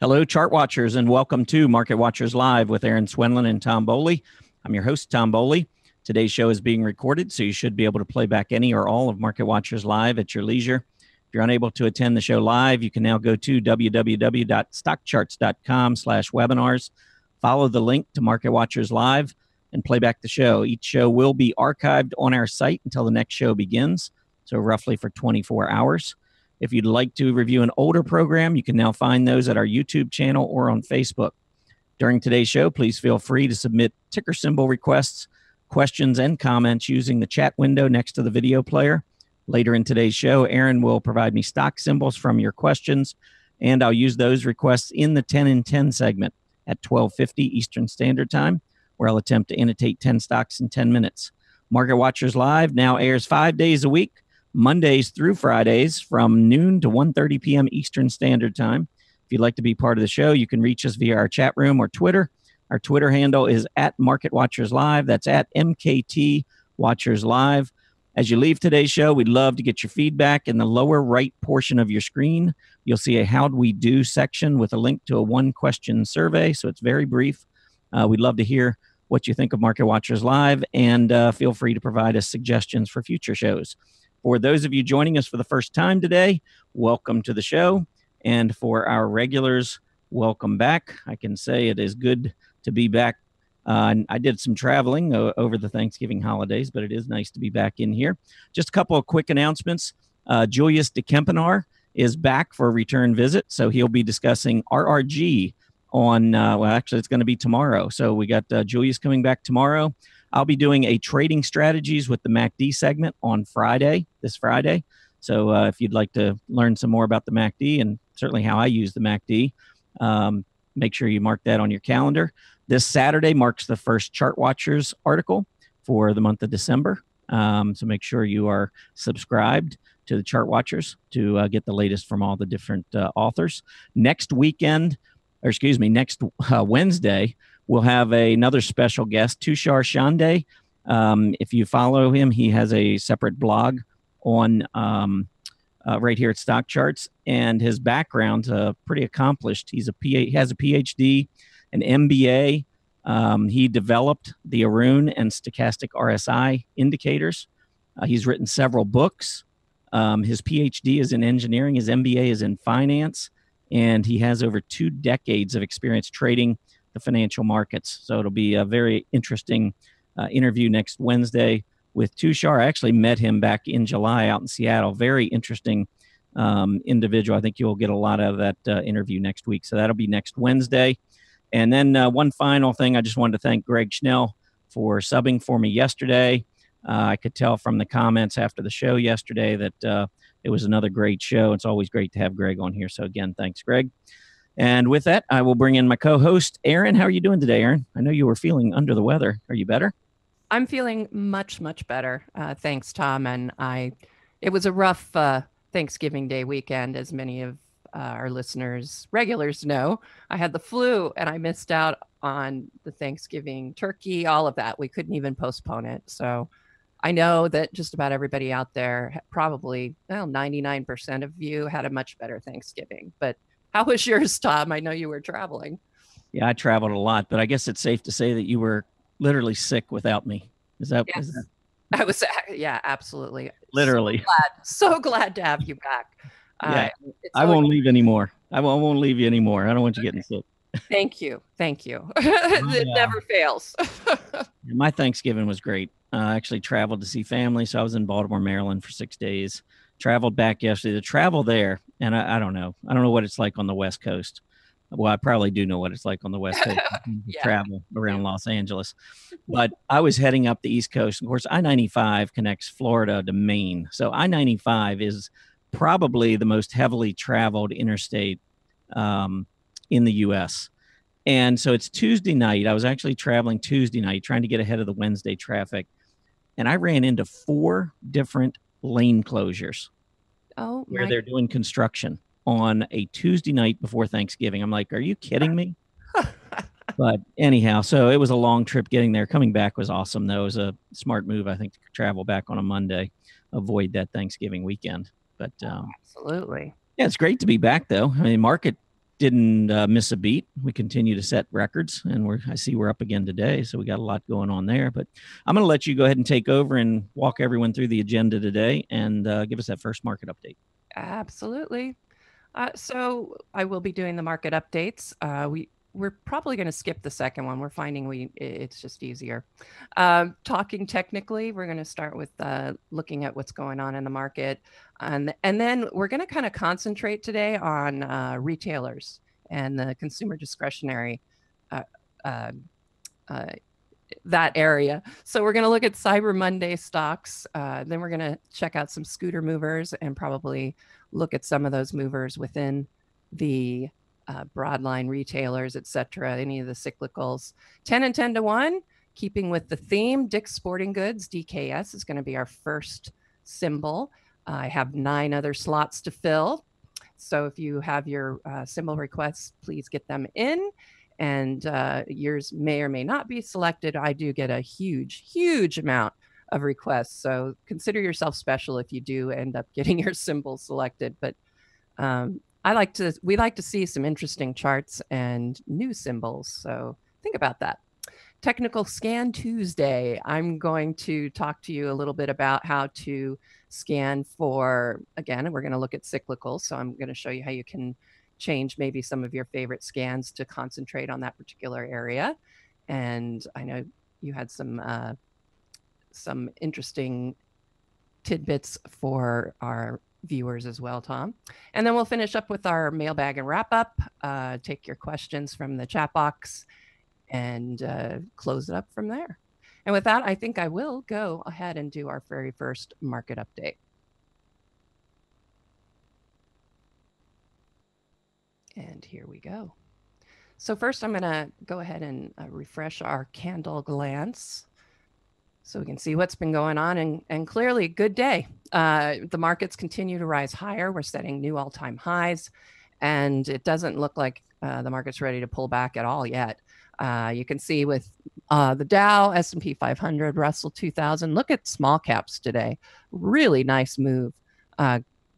Hello, chart watchers, and welcome to Market Watchers Live with Aaron Swenlin and Tom Bowley. I'm your host, Tom Bowley. Today's show is being recorded, so you should be able to play back any or all of Market Watchers Live at your leisure. If you're unable to attend the show live, you can now go to www.stockcharts.com/webinars. Follow the link to Market Watchers Live and play back the show. Each show will be archived on our site until the next show begins, so roughly for 24 hours. If you'd like to review an older program, you can now find those at our YouTube channel or on Facebook. During today's show, please feel free to submit ticker symbol requests, questions, and comments using the chat window next to the video player. Later in today's show, Aaron will provide me stock symbols from your questions, and I'll use those requests in the 10 in 10 segment at 12:50 Eastern Standard Time, where I'll attempt to annotate 10 stocks in 10 minutes. Market Watchers Live now airs 5 days a week, Mondays through Fridays from noon to 1:30 p.m. Eastern Standard Time. If you'd like to be part of the show, you can reach us via our chat room or Twitter. Our Twitter handle is at Market Watchers Live. That's at MKT Watchers Live. As you leave today's show, we'd love to get your feedback. In the lower right portion of your screen, you'll see a How'd We Do section with a link to a one-question survey, so it's very brief. We'd love to hear what you think of Market Watchers Live, and feel free to provide us suggestions for future shows. For those of you joining us for the first time today, welcome to the show. And for our regulars, welcome back. I can say it is good to be back. I did some traveling over the Thanksgiving holidays, but it is nice to be back in here. Just a couple of quick announcements. Julius de Kempenaar is back for a return visit, so he'll be discussing RRG on, well, actually, it's going to be tomorrow. So we got Julius coming back tomorrow. I'll be doing a trading strategies with the MACD segment on Friday, this Friday. So if you'd like to learn some more about the MACD and certainly how I use the MACD, make sure you mark that on your calendar. This Saturday marks the first Chart Watchers article for the month of December. So make sure you are subscribed to the Chart Watchers to get the latest from all the different authors. Next Wednesday, we'll have another special guest, Tushar Shande. If you follow him, he has a separate blog on right here at Stock Charts, and his background's pretty accomplished. He has a PhD, an MBA. He developed the Arun and stochastic RSI indicators. He's written several books. His PhD is in engineering. His MBA is in finance, and he has over 2 decades of experience trading the financial markets. So it'll be a very interesting interview next Wednesday with Tushar. I actually met him back in July out in Seattle. Very interesting individual. I think you'll get a lot out of that interview next week. So that'll be next Wednesday. And then one final thing, I just wanted to thank Greg Schnell for subbing for me yesterday. I could tell from the comments after the show yesterday that it was another great show. It's always great to have Greg on here. So again, thanks, Greg. And with that, I will bring in my co-host, Aaron. How are you doing today, Aaron? I know you were feeling under the weather. Are you better? I'm feeling much, much better. Thanks, Tom. And it was a rough Thanksgiving Day weekend, as many of our listeners, regulars know. I had the flu and I missed out on the Thanksgiving turkey, all of that. We couldn't even postpone it. So I know that just about everybody out there, probably 99% of you had a much better Thanksgiving. But how was yours, Tom? I know you were traveling. Yeah, I traveled a lot, but I guess it's safe to say that you were literally sick without me. Is that? Yes. I was, yeah, absolutely. Literally. So glad to have you back. Yeah, I won't leave anymore. I won't leave you anymore. I don't want you getting sick. Thank you. It never fails. My Thanksgiving was great. I actually traveled to see family, so I was in Baltimore, Maryland for 6 days. Traveled back yesterday. The travel there, and I don't know. I don't know what it's like on the West Coast. Well, I probably do know what it's like on the West Coast. Yeah. Travel around Los Angeles. But I was heading up the East Coast. Of course, I-95 connects Florida to Maine. So I-95 is probably the most heavily traveled interstate in the U.S. And so it's Tuesday night. I was actually traveling Tuesday night, trying to get ahead of the Wednesday traffic. And I ran into 4 different lane closures where they're doing construction on a Tuesday night before Thanksgiving. I'm like, are you kidding me? But anyhow, so it was a long trip getting there. Coming back was awesome, though. It was a smart move, I think, to travel back on a Monday, avoid that Thanksgiving weekend. But absolutely. Yeah, it's great to be back, though. I mean, market didn't miss a beat. We continue to set records, and I see we're up again today, so we got a lot going on there. But I'm going to let you go ahead and take over and walk everyone through the agenda today and give us that first market update. Absolutely. So I will be doing the market updates. We're probably going to skip the second one. We're finding it's just easier. Talking technically, we're going to start with looking at what's going on in the market. And then we're going to kind of concentrate today on retailers and the consumer discretionary that area. So we're going to look at Cyber Monday stocks. Then we're going to check out some scooter movers and probably look at some of those movers within the broadline retailers, etc., any of the cyclicals. 10 and 10 to 1, keeping with the theme, Dick's Sporting Goods, DKS, is going to be our first symbol. I have 9 other slots to fill. So if you have your symbol requests, please get them in. And yours may or may not be selected. I do get a huge amount of requests. So consider yourself special if you do end up getting your symbol selected. But we like to see some interesting charts and new symbols. So think about that. Technical Scan Tuesday. I'm going to talk to you a little bit about how to scan for, again, we're going to look at cyclicals. So I'm going to show you how you can change maybe some of your favorite scans to concentrate on that particular area. And I know you had some interesting tidbits for our viewers as well, Tom. And then we'll finish up with our mailbag and wrap up, take your questions from the chat box, and close it up from there. And with that, I think I will go ahead and do our very first market update. And here we go. So first, I'm going to go ahead and refresh our candle glance so we can see what's been going on. And clearly, good day. The markets continue to rise higher. We're setting new all-time highs. And it doesn't look like the market's ready to pull back at all yet. You can see with the Dow, S&P 500, Russell 2000. Look at small caps today. Really nice move.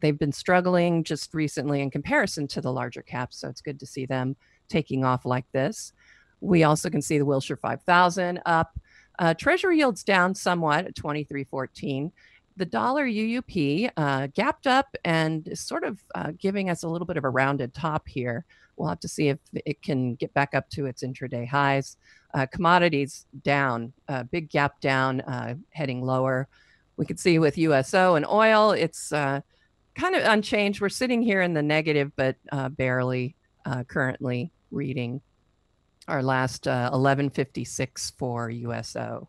They've been struggling just recently in comparison to the larger caps, so it's good to see them taking off like this. We also can see the Wilshire 5000 up. Treasury yields down somewhat at 23.14. The dollar UUP gapped up and is sort of giving us a little bit of a rounded top here. We'll have to see if it can get back up to its intraday highs. Commodities down, big gap down, heading lower. We can see with USO and oil, it's kind of unchanged. We're sitting here in the negative, but barely currently reading our last 1156 for USO.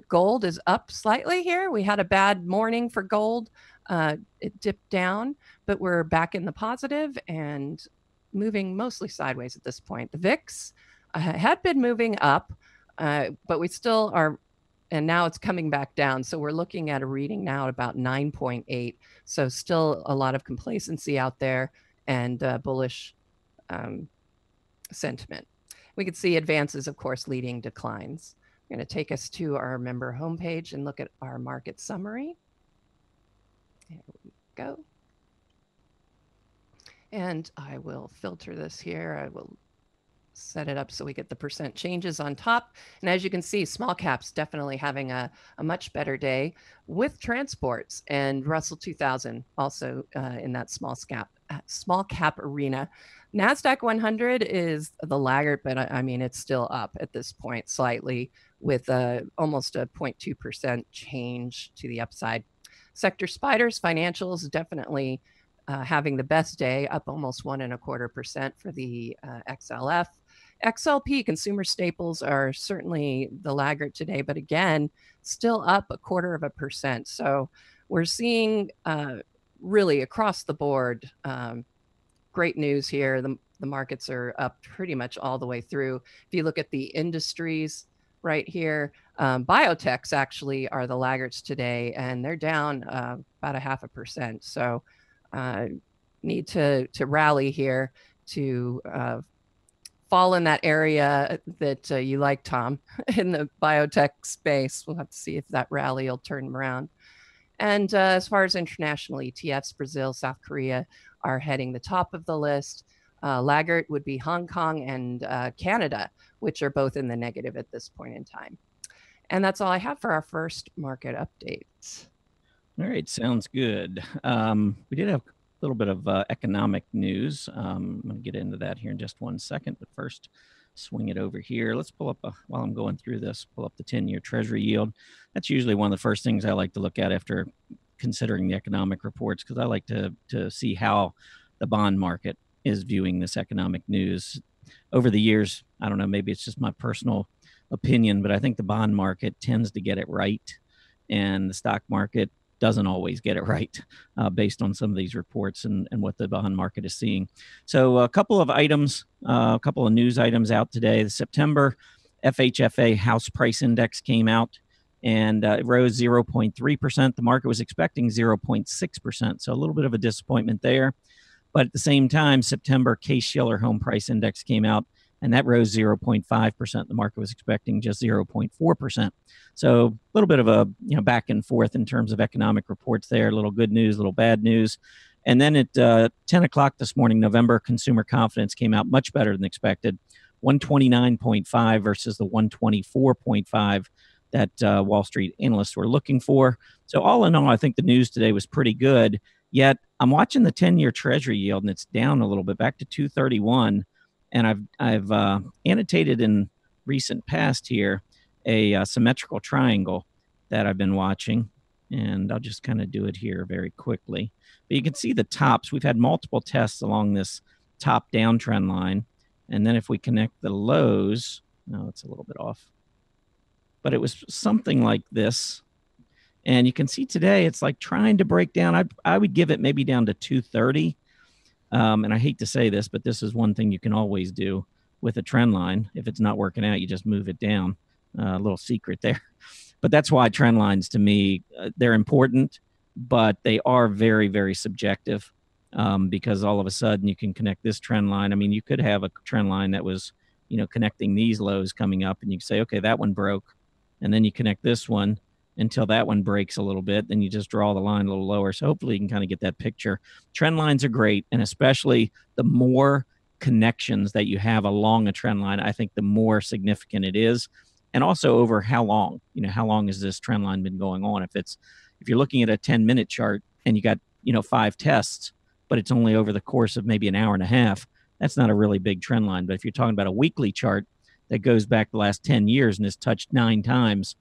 Gold is up slightly here. We had a bad morning for gold. It dipped down, but we're back in the positive and moving mostly sideways at this point. The VIX had been moving up, but we still are, and now it's coming back down. So we're looking at a reading now at about 9.8. So still a lot of complacency out there and bullish sentiment. We can see advances, of course, leading declines. I'm going to take us to our member homepage and look at our market summary. There we go. And I will filter this here. I will set it up so we get the percent changes on top. And as you can see, small caps definitely having a much better day with transports, and Russell 2000 also in that small cap arena. NASDAQ 100 is the laggard, but I mean, it's still up at this point slightly with almost a 0.2% change to the upside. Sector spiders, financials definitely having the best day, up almost 1.25% for the XLF. XLP, consumer staples, are certainly the laggard today, but again, still up 0.25%. So we're seeing really across the board great news here. The markets are up pretty much all the way through. If you look at the industries right here, biotechs actually are the laggards today, and they're down about 0.5%. So need to rally here to fall in that area that you like, Tom, in the biotech space. We'll have to see if that rally will turn them around. And as far as international ETFs, Brazil, South Korea are heading the top of the list. Laggard would be Hong Kong and Canada, which are both in the negative at this point in time. And that's all I have for our first market updates. All right, sounds good. We did have a little bit of economic news. I'm going to get into that here in just one second, but first, swing it over here. Let's pull up, while I'm going through this, pull up the 10-year Treasury yield. That's usually one of the first things I like to look at after considering the economic reports, because I like to see how the bond market is viewing this economic news. Over the years, I don't know, maybe it's just my personal opinion, but I think the bond market tends to get it right, and the stock market doesn't always get it right based on some of these reports and what the bond market is seeing. So a couple of items, a couple of news items out today. The September FHFA House Price Index came out, and it rose 0.3%. The market was expecting 0.6%, so a little bit of a disappointment there. But at the same time, September Case-Shiller Home Price Index came out, and that rose 0.5%. The market was expecting just 0.4%. So a little bit of a back and forth in terms of economic reports there. A little good news, a little bad news. And then at 10 o'clock this morning, November consumer confidence came out much better than expected, 129.5 versus the 124.5 that Wall Street analysts were looking for. So all in all, I think the news today was pretty good. Yet I'm watching the 10-year Treasury yield, and it's down a little bit, back to 231. And I've annotated in recent past here a symmetrical triangle that I've been watching, and I'll just kind of do it here very quickly. But you can see the tops. We've had multiple tests along this top downtrend line, and then if we connect the lows, no, it's a little bit off, but it was something like this. And you can see today it's like trying to break down. I would give it maybe down to 230. And I hate to say this, but this is one thing you can always do with a trend line. If it's not working out, you just move it down. A little secret there. But that's why trend lines, to me, they're important, but they are very, very subjective, because all of a sudden you can connect this trend line. I mean, you could have a trend line that was, connecting these lows coming up, and you can say, okay, that one broke. And then you connect this one until that one breaks a little bit. Then you just draw the line a little lower. So hopefully you can kind of get that picture. Trend lines are great. And especially the more connections that you have along a trend line, I think the more significant it is. And also over how long, how long has this trend line been going on? If you're looking at a 10-minute chart and you got, 5 tests, but it's only over the course of maybe an hour and a half, that's not a really big trend line. But if you're talking about a weekly chart that goes back the last 10 years and is touched 9 times,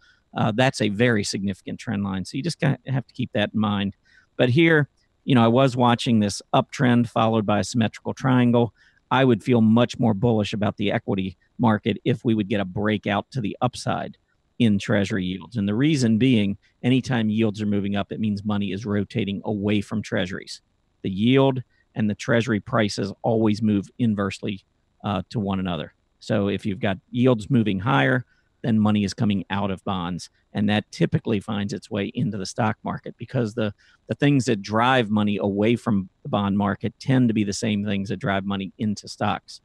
that's a very significant trend line. So you just have to keep that in mind. But here, I was watching this uptrend followed by a symmetrical triangle. I would feel much more bullish about the equity market if we would get a breakout to the upside in Treasury yields. And the reason being, anytime yields are moving up, it means money is rotating away from Treasuries. The yield and the Treasury prices always move inversely to one another. So if you've got yields moving higher, then money is coming out of bonds. And that typically finds its way into the stock market, because the things that drive money away from the bond market tend to be the same things that drive money into stocks.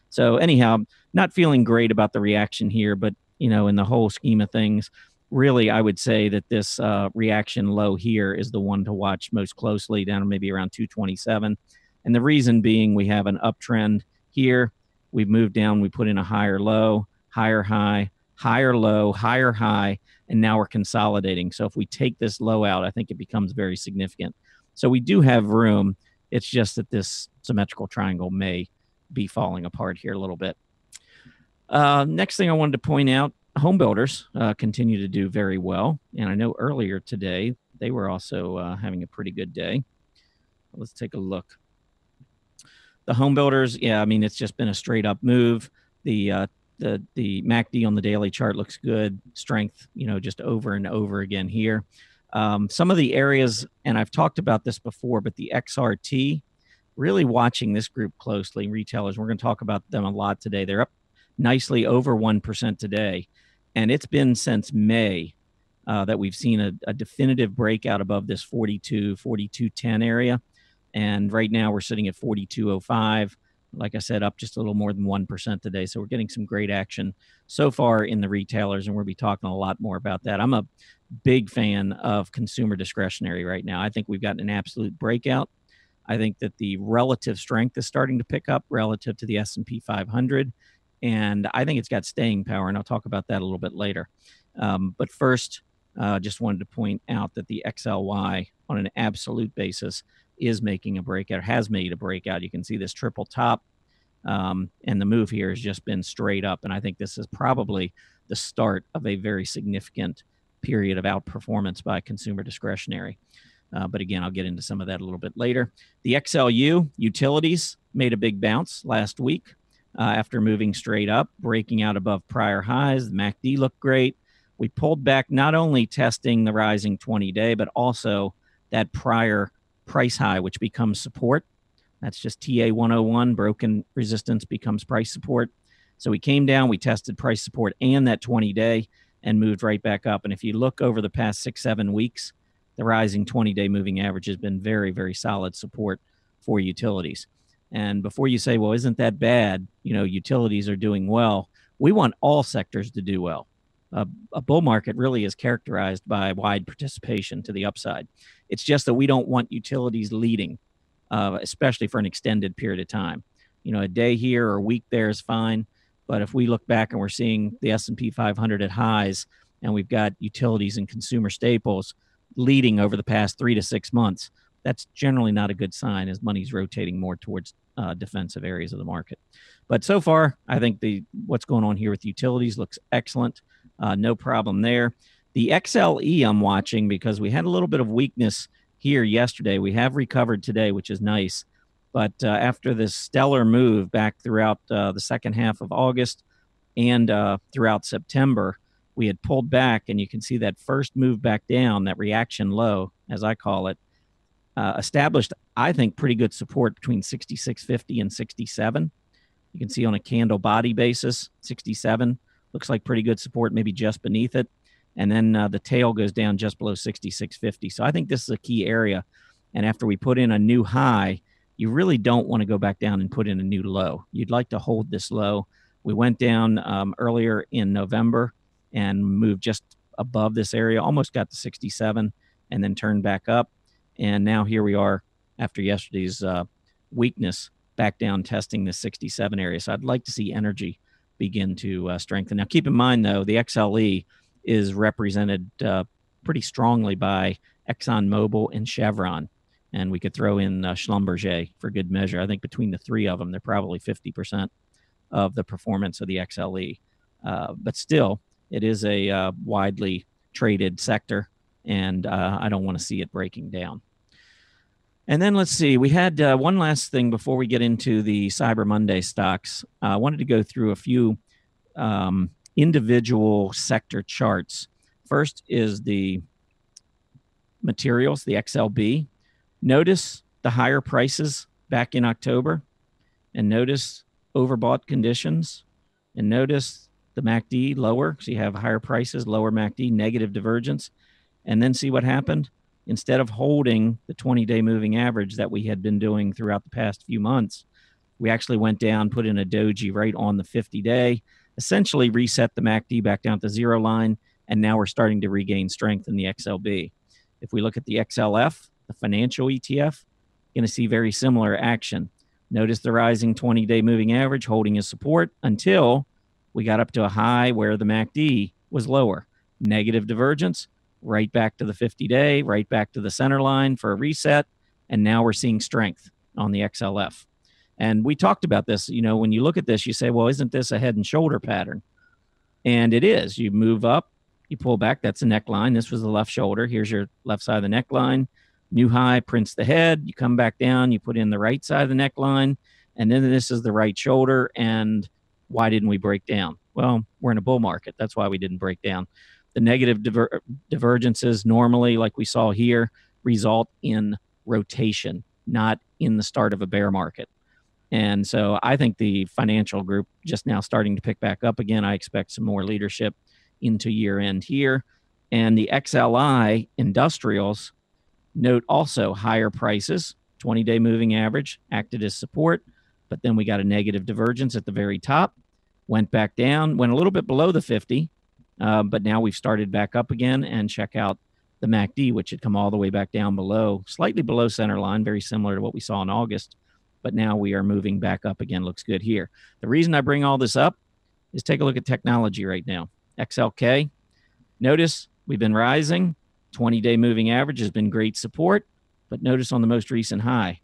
So anyhow, not feeling great about the reaction here, but in the whole scheme of things, really, I would say that this reaction low here is the one to watch most closely, down to maybe around 227. And the reason being, we have an uptrend here. We've moved down, we put in a higher low, higher high, higher low, higher high, and now we're consolidating. So if we take this low out, I think it becomes very significant. So we do have room. It's just that this symmetrical triangle may be falling apart here a little bit. Next thing I wanted to point out, home builders continue to do very well. And I know earlier today, they were also having a pretty good day. Let's take a look. The home builders, yeah, I mean, it's just been a straight up move. The MACD on the daily chart looks good. Strength, just over and over again here. Some of the areas, and I've talked about this before, but the XRT, really watching this group closely. Retailers, we're going to talk about them a lot today. They're up nicely over 1% today. And it's been since May that we've seen a definitive breakout above this 42.10 area. And right now we're sitting at 42.05. Like I said, up just a little more than 1% today. So we're getting some great action so far in the retailers, and we'll be talking a lot more about that. I'm a big fan of consumer discretionary right now. I think we've gotten an absolute breakout. I think that the relative strength is starting to pick up relative to the S&P 500, and I think it's got staying power, and I'll talk about that a little bit later. But first, just wanted to point out that the XLY on an absolute basis is making a breakout, has made a breakout. You can see this triple top, and the move here has just been straight up, and I think this is probably the start of a very significant period of outperformance by consumer discretionary. But again, I'll get into some of that a little bit later. The XLU utilities made a big bounce last week after moving straight up, breaking out above prior highs. The MACD looked great. We pulled back, not only testing the rising 20-day, but also that prior price high, which becomes support. That's just TA 101. Broken resistance becomes price support. So we came down, we tested price support and that 20-day and moved right back up. And if you look over the past 6-7 weeks, the rising 20-day moving average has been very, very solid support for utilities. And before you say, well, isn't that bad? Utilities are doing well. We want all sectors to do well. A bull market really is characterized by wide participation to the upside. It's just that we don't want utilities leading, especially for an extended period of time. A day here or a week there is fine. But if we look back and we're seeing the S&P 500 at highs, and we've got utilities and consumer staples leading over the past 3 to 6 months, that's generally not a good sign, as money's rotating more towards defensive areas of the market. But so far, I think what's going on here with utilities looks excellent. No problem there. The XLE I'm watching because we had a little bit of weakness here yesterday. We have recovered today, which is nice. But after this stellar move back throughout the second half of August and throughout September, we had pulled back, and you can see that first move back down, that reaction low, as I call it, established, I think, pretty good support between 66.50 and 67. You can see on a candle body basis, 67 looks like pretty good support, maybe just beneath it. And then the tail goes down just below 66.50. So I think this is a key area. And after we put in a new high, you really don't want to go back down and put in a new low. You'd like to hold this low. We went down earlier in November and moved just above this area, almost got to 67, and then turned back up. And now here we are after yesterday's weakness, back down testing the 67 area. So I'd like to see energy begin to strengthen. Now, keep in mind, though, the XLE is represented pretty strongly by ExxonMobil and Chevron. And we could throw in Schlumberger for good measure. I think between the three of them, they're probably 50% of the performance of the XLE. But still, it is a widely traded sector, and I don't want to see it breaking down. And then let's see. We had one last thing before we get into the Cyber Monday stocks. I wanted to go through a few individual sector charts. First is the materials, the XLB. Notice the higher prices back in October, and notice overbought conditions, and notice the MACD lower. So you have higher prices, lower MACD, negative divergence, and then see what happened. Instead of holding the 20-day moving average that we had been doing throughout the past few months, we actually went down, put in a doji right on the 50-day, essentially reset the MACD back down to zero line, and now we're starting to regain strength in the XLB. If we look at the XLF, the financial ETF, going to see very similar action. Notice the rising 20-day moving average holding as support until we got up to a high where the MACD was lower. Negative divergence, right back to the 50-day, right back to the center line for a reset, and now we're seeing strength on the XLF. And we talked about this. When you look at this, you say, well, isn't this a head and shoulder pattern? And it is. You move up, you pull back. That's a neckline. This was the left shoulder. Here's your left side of the neckline. New high prints the head. You come back down. You put in the right side of the neckline. And then this is the right shoulder. And why didn't we break down? Well, we're in a bull market. That's why we didn't break down. The negative divergences normally, like we saw here, result in rotation, not in the start of a bear market. And so I think the financial group just now starting to pick back up again. I expect some more leadership into year end here. And the XLI industrials, note also higher prices, 20-day moving average acted as support, but then we got a negative divergence at the very top, went back down, went a little bit below the 50, but now we've started back up again, and check out the MACD, which had come all the way back down below, slightly below center line, very similar to what we saw in August. But now we are moving back up again. Looks good here. The reason I bring all this up is take a look at technology right now. XLK, notice we've been rising. 20-day moving average has been great support. But notice on the most recent high,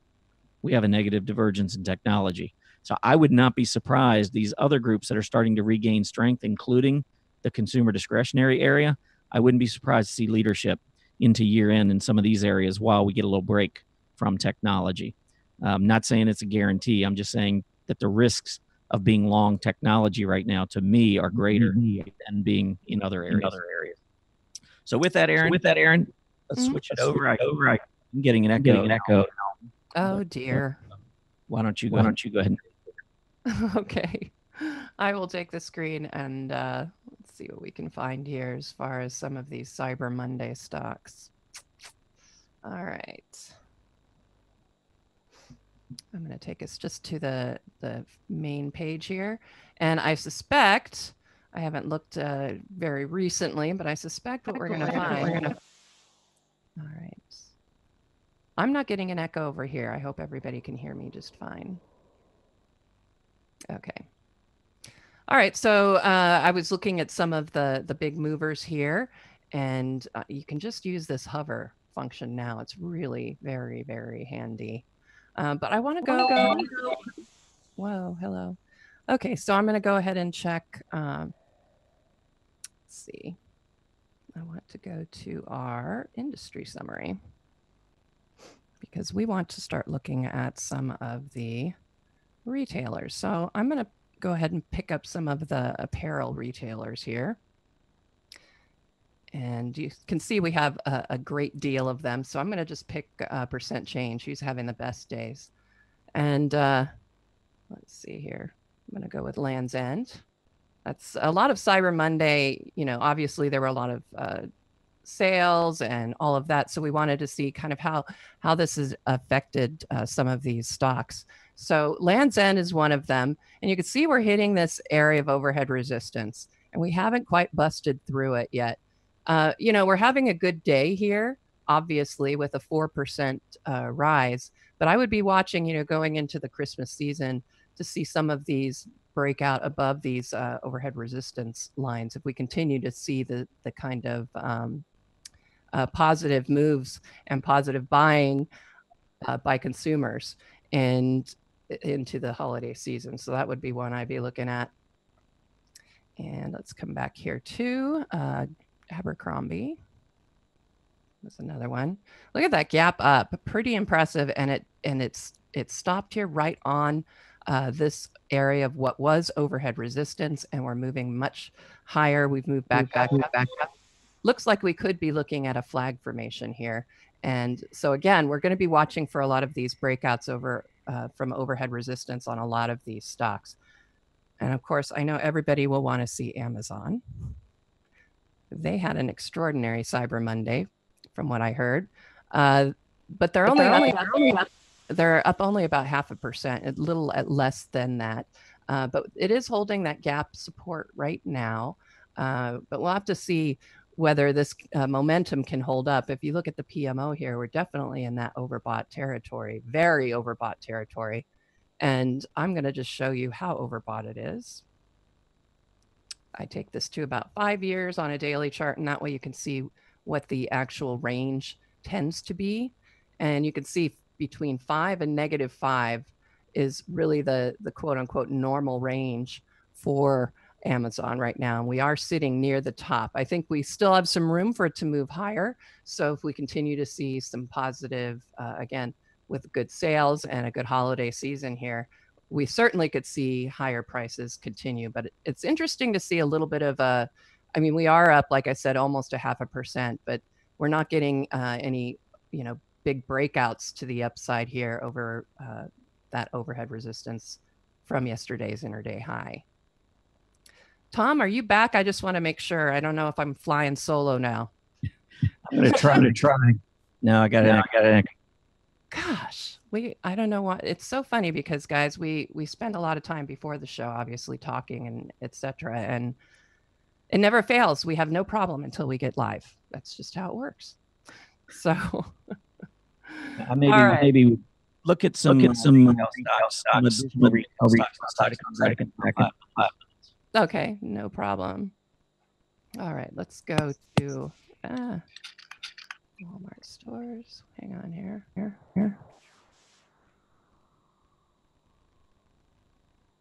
we have a negative divergence in technology. So I would not be surprised these other groups that are starting to regain strength, including the consumer discretionary area, I wouldn't be surprised to see leadership into year end in some of these areas while we get a little break from technology. I'm not saying it's a guarantee. I'm just saying that the risks of being long technology right now, to me, are greater than being in other areas. So with that, Aaron, let's switch it over. I'm getting an echo. Oh dear. Why don't you go ahead? Okay. I will take the screen and let's see what we can find here as far as some of these Cyber Monday stocks. All right. I'm going to take us just to the main page here. And I suspect, I haven't looked very recently, but I suspect what we're going to find. All right. I'm not getting an echo over here. I hope everybody can hear me just fine. Okay. All right. So I was looking at some of the big movers here, and you can just use this hover function now. It's really very, very handy. But I want to go. Whoa, hello. Okay, so I'm going to go ahead and check. Let's see. I want to go to our industry summary because we want to start looking at some of the retailers. So I'm going to go ahead and pick up some of the apparel retailers here. And you can see we have a great deal of them. So I'm going to just pick percent change. Who's having the best days? And let's see here. I'm going to go with Land's End. That's a lot of Cyber Monday. You know, obviously there were a lot of sales and all of that. So we wanted to see kind of how this has affected some of these stocks. So Land's End is one of them. And you can see we're hitting this area of overhead resistance. And we haven't quite busted through it yet. You know, we're having a good day here, obviously, with a 4% rise. But I would be watching, you know, going into the Christmas season to see some of these break out above these overhead resistance lines. If we continue to see the kind of positive moves and positive buying by consumers and into the holiday season. So that would be one I'd be looking at. And let's come back here to Abercrombie. That's another one. Look at that gap up, pretty impressive, and it's stopped here right on this area of what was overhead resistance, and we're moving much higher. We've moved back up. Looks like we could be looking at a flag formation here, and so again, we're going to be watching for a lot of these breakouts over from overhead resistance on a lot of these stocks. And of course, I know everybody will want to see Amazon. They had an extraordinary Cyber Monday, from what I heard, but they're up only about 0.5%, a little less than that. But it is holding that gap support right now. But we'll have to see whether this momentum can hold up. If you look at the PMO here, we're definitely in that overbought territory, very overbought territory. And I'm going to just show you how overbought it is. I take this to about 5 years on a daily chart, and that way you can see what the actual range tends to be. And you can see between 5 and -5 is really the quote unquote normal range for Amazon right now. And we are sitting near the top. I think we still have some room for it to move higher. So if we continue to see some positive, again, with good sales and a good holiday season here, we certainly could see higher prices continue. But it's interesting to see a little bit of a, I mean, we are up, like I said, almost 0.5%, but we're not getting any, you know, big breakouts to the upside here over that overhead resistance from yesterday's intraday high. Tom, are you back? I just want to make sure. I don't know if I'm flying solo now. I'm going to try. No, I got it. Gosh, I don't know what. It's so funny because, guys, we spend a lot of time before the show, obviously talking and etc. And it never fails. We have no problem until we get live. That's just how it works. So maybe all right. maybe look at some retail stocks, some additional retail stocks. Try to come back in 5 minutes. Okay, no problem. All right, let's go to Walmart stores. Hang on here.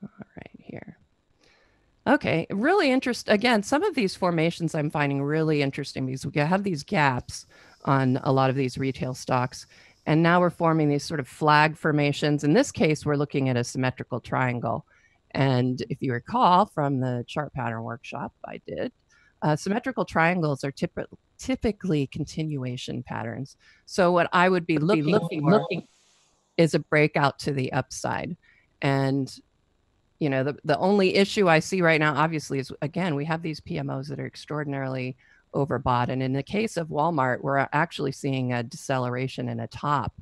All right, here. Okay, really interesting. Again, some of these formations I'm finding really interesting because we have these gaps on a lot of these retail stocks. And now we're forming these sort of flag formations. In this case, we're looking at a symmetrical triangle. And if you recall from the chart pattern workshop I did, symmetrical triangles are typically continuation patterns. So what I would be looking for is a breakout to the upside. And you know, the only issue I see right now, obviously, is, again, we have these PMOs that are extraordinarily overbought. And in the case of Walmart, we're actually seeing a deceleration and a top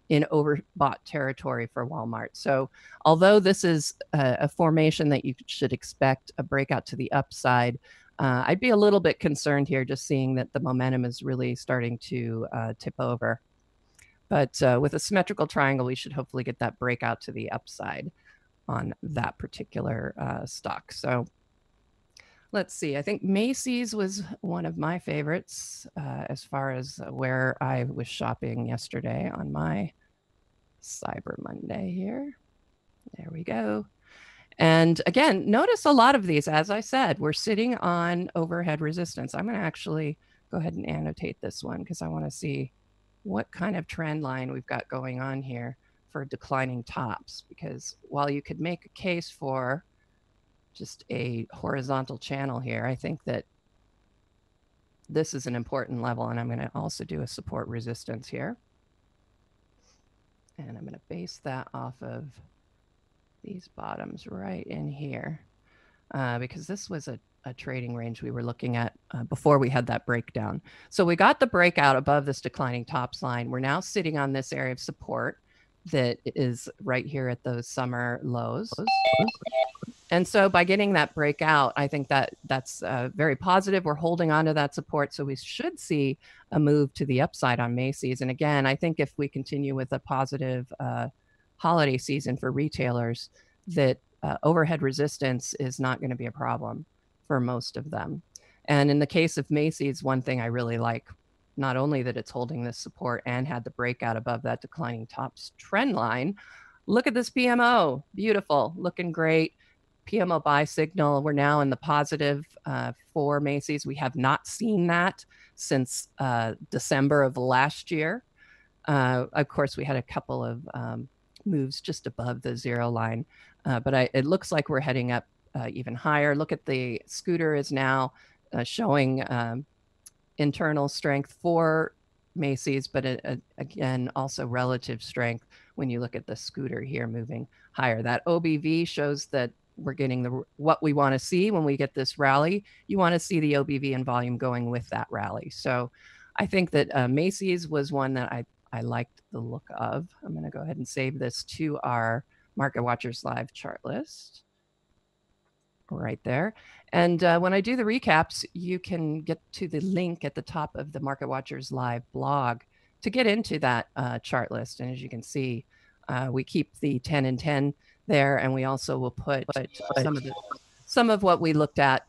in overbought territory for Walmart. So although this is a formation that you should expect a breakout to the upside, I'd be a little bit concerned here just seeing that the momentum is really starting to tip over. But with a symmetrical triangle, we should hopefully get that breakout to the upside on that particular stock. So let's see. I think Macy's was one of my favorites as far as where I was shopping yesterday on my Cyber Monday here. There we go. And again, notice a lot of these, as I said, we're sitting on overhead resistance. I'm going to actually go ahead and annotate this one because I want to see what kind of trend line we've got going on here for declining tops, because while you could make a case for just a horizontal channel here, I think that this is an important level, and I'm going to also do a support resistance here. And I'm going to base that off of these bottoms right in here because this was a trading range we were looking at before we had that breakdown. So we got the breakout above this declining tops line. We're now sitting on this area of support that is right here at those summer lows. And so by getting that breakout, I think that that's very positive. We're holding on to that support. So we should see a move to the upside on Macy's. And again, I think if we continue with a positive holiday season for retailers, that overhead resistance is not going to be a problem for most of them. And in the case of Macy's, one thing I really like, not only that it's holding this support and had the breakout above that declining tops trend line, look at this PMO, beautiful, looking great. PMO buy signal, we're now in the positive for Macy's. We have not seen that since December of last year. Of course, we had a couple of moves just above the zero line, but it looks like we're heading up even higher. Look at the scooter is now showing internal strength for Macy's, but again, also relative strength when you look at the scooter here moving higher. That OBV shows that we're getting what we want to see when we get this rally. You want to see the OBV and volume going with that rally. So I think that Macy's was one that I liked the look of. I'm going to go ahead and save this to our Market Watchers Live chart list right there. And when I do the recaps, you can get to the link at the top of the Market Watchers Live blog to get into that chart list. And as you can see, we keep the 10 and 10 there, and we also will put some of what we looked at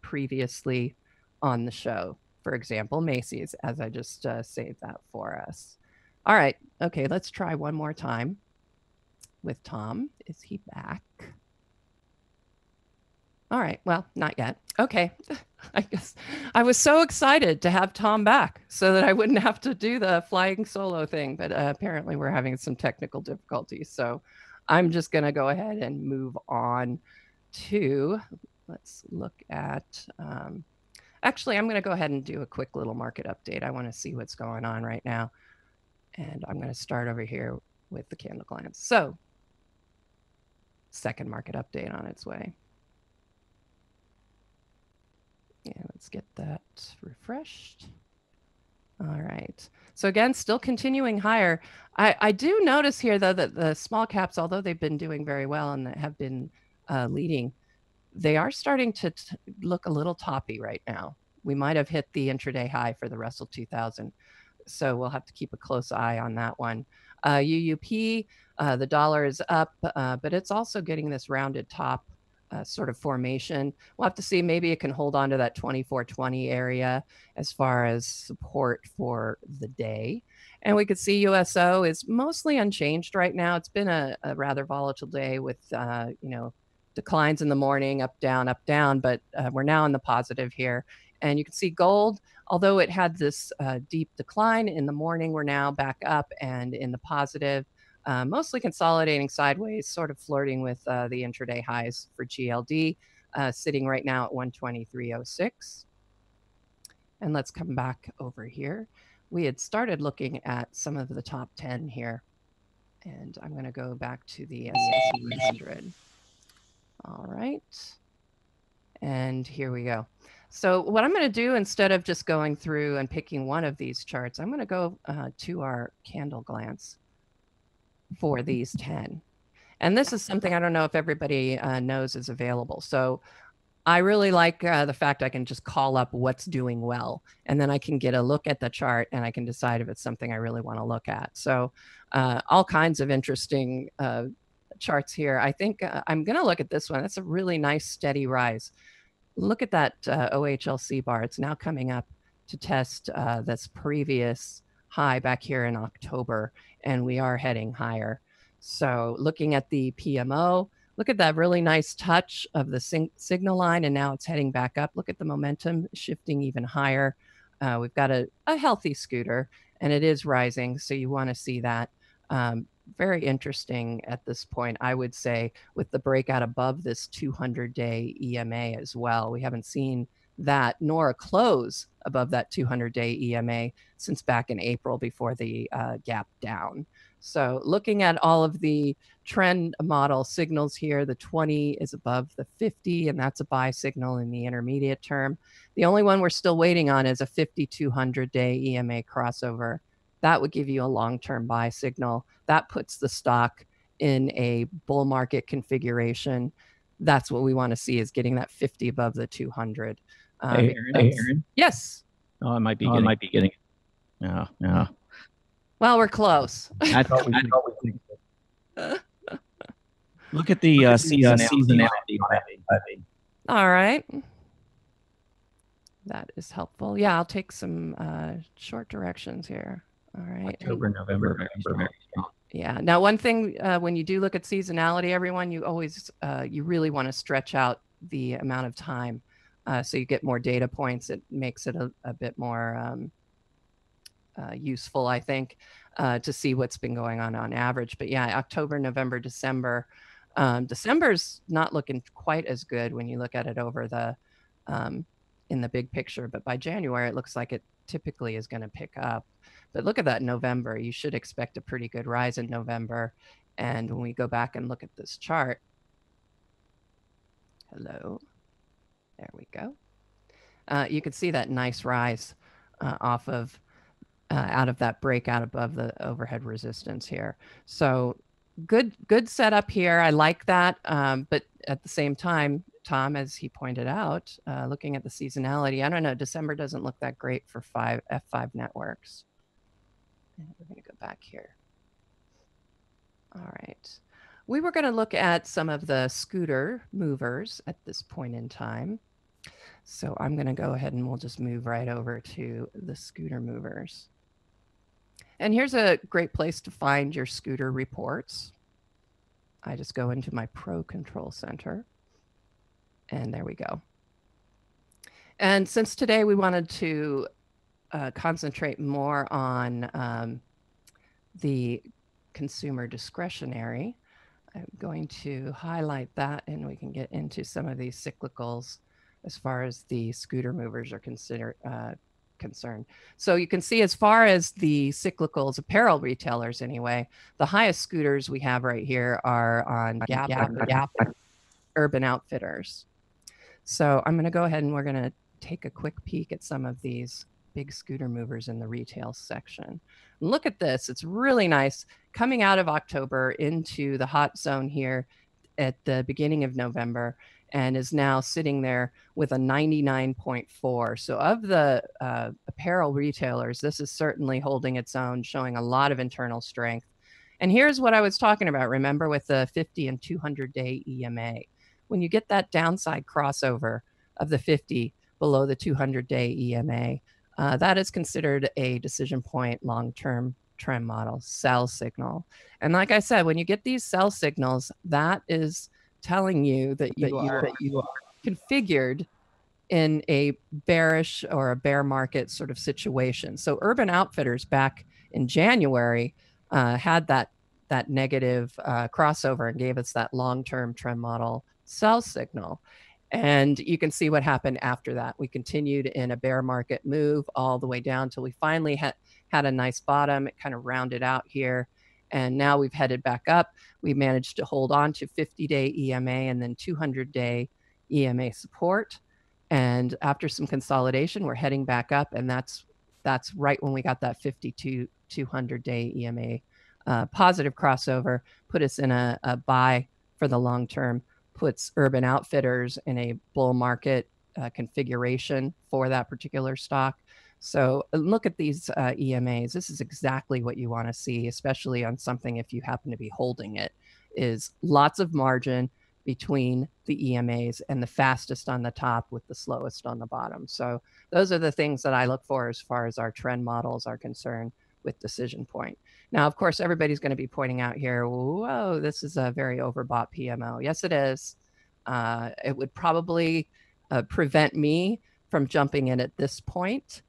previously on the show. For example, Macy's, as I just saved that for us. All right. Okay, let's try one more time with Tom. Is he back? All right. Well, not yet. Okay. I guess I was so excited to have Tom back so that I wouldn't have to do the flying solo thing, but apparently we're having some technical difficulties. So I'm just going to go ahead and move on to, let's look at, actually, I'm going to go ahead and do a quick little market update. I want to see what's going on right now. And I'm going to start over here with the candle glance. So second market update on its way. Yeah, let's get that refreshed. All right. So again, still continuing higher. I do notice here, though, that the small caps, although they've been doing very well and have been leading, they are starting to look a little toppy right now. We might have hit the intraday high for the Russell 2000. So we'll have to keep a close eye on that one. UUP, the dollar is up, but it's also getting this rounded top sort of formation. We'll have to see, maybe it can hold on to that 2420 area as far as support for the day. And we could see USO is mostly unchanged right now. It's been a rather volatile day with, declines in the morning, up, down, but we're now in the positive here. And you can see gold, although it had this deep decline in the morning, we're now back up and in the positive, mostly consolidating sideways, sort of flirting with the intraday highs for GLD, sitting right now at 123.06. And let's come back over here. We had started looking at some of the top 10 here, and I'm going to go back to the S&P 100. All right. And here we go. So what I'm going to do, instead of just going through and picking one of these charts, I'm going to go to our candle glance for these 10. And this is something I don't know if everybody knows is available. So I really like the fact I can just call up what's doing well, and then I can get a look at the chart and I can decide if it's something I really want to look at. So all kinds of interesting charts here. I think I'm going to look at this one. That's a really nice steady rise. Look at that OHLC bar. It's now coming up to test this previous high back here in October, and we are heading higher. So looking at the PMO, look at that really nice touch of the signal line, and now it's heading back up. Look at the momentum shifting even higher. We've got a healthy scooter, and it is rising, so you want to see that. Very interesting at this point, I would say, with the breakout above this 200-day EMA as well. We haven't seen that, nor a close above that 200-day EMA since back in April before the gap down. So looking at all of the trend model signals here, the 20 is above the 50, and that's a buy signal in the intermediate term. The only one we're still waiting on is a 5200-day EMA crossover. That would give you a long-term buy signal. That puts the stock in a bull market configuration. That's what we want to see, is getting that 50 above the 200. Hey, Aaron? Yes. Oh, I might be getting it. No. Well, we're close. I thought we look at the seasonality. All right. That is helpful. Yeah, I'll take some short directions here. All right. October, November, very strong. Yeah. Now, one thing, when you do look at seasonality, everyone, you always, you really want to stretch out the amount of time so you get more data points. It makes it a bit more useful, I think, to see what's been going on average. But yeah, October, November, December. December's not looking quite as good when you look at it over the in the big picture, but by January, it looks like it typically is going to pick up. But look at that November. You should expect a pretty good rise in November. And when we go back and look at this chart, hello, there we go. You can see that nice rise off of out of that breakout above the overhead resistance here. So good setup here. I like that. But at the same time, Tom, as he pointed out, looking at the seasonality, I don't know, December doesn't look that great for F5 networks. And we're going to go back here. All right. We were going to look at some of the scooter movers at this point in time. So I'm going to go ahead and we'll just move right over to the scooter movers. And here's a great place to find your scooter reports. I just go into my Pro Control Center. And there we go. And since today we wanted to concentrate more on the consumer discretionary, I'm going to highlight that, and we can get into some of these cyclicals as far as the scooter movers are concerned. So you can see, as far as the cyclicals, apparel retailers anyway, the highest scooters we have right here are on Gap, Urban Outfitters. So I'm going to go ahead and we're going to take a quick peek at some of these big scooter movers in the retail section. Look at this. It's really nice, coming out of October into the hot zone here at the beginning of November. and is now sitting there with a 99.4. So of the apparel retailers, this is certainly holding its own, showing a lot of internal strength. And here's what I was talking about, remember, with the 50 and 200-day EMA. When you get that downside crossover of the 50 below the 200-day EMA, that is considered a decision point long-term trend model sell signal. And like I said, when you get these sell signals, that is telling you that you are configured in a bearish or a bear market sort of situation. So Urban Outfitters back in January had that negative crossover and gave us that long-term trend model sell signal. And you can see what happened after that. We continued in a bear market move all the way down till we finally had a nice bottom. It kind of rounded out here. And now we've headed back up. We managed to hold on to 50-day EMA and then 200-day EMA support. And after some consolidation, we're heading back up. And that's right when we got that 200-day EMA positive crossover, put us in a buy for the long term, puts Urban Outfitters in a bull market configuration for that particular stock. So look at these EMAs. This is exactly what you want to see, especially on something if you happen to be holding it, is lots of margin between the EMAs and the fastest on the top with the slowest on the bottom. So those are the things that I look for as far as our trend models are concerned with decision point. Now, of course, everybody's going to be pointing out here, whoa, this is a very overbought PMO. Yes, it is. It would probably prevent me from jumping in at this point.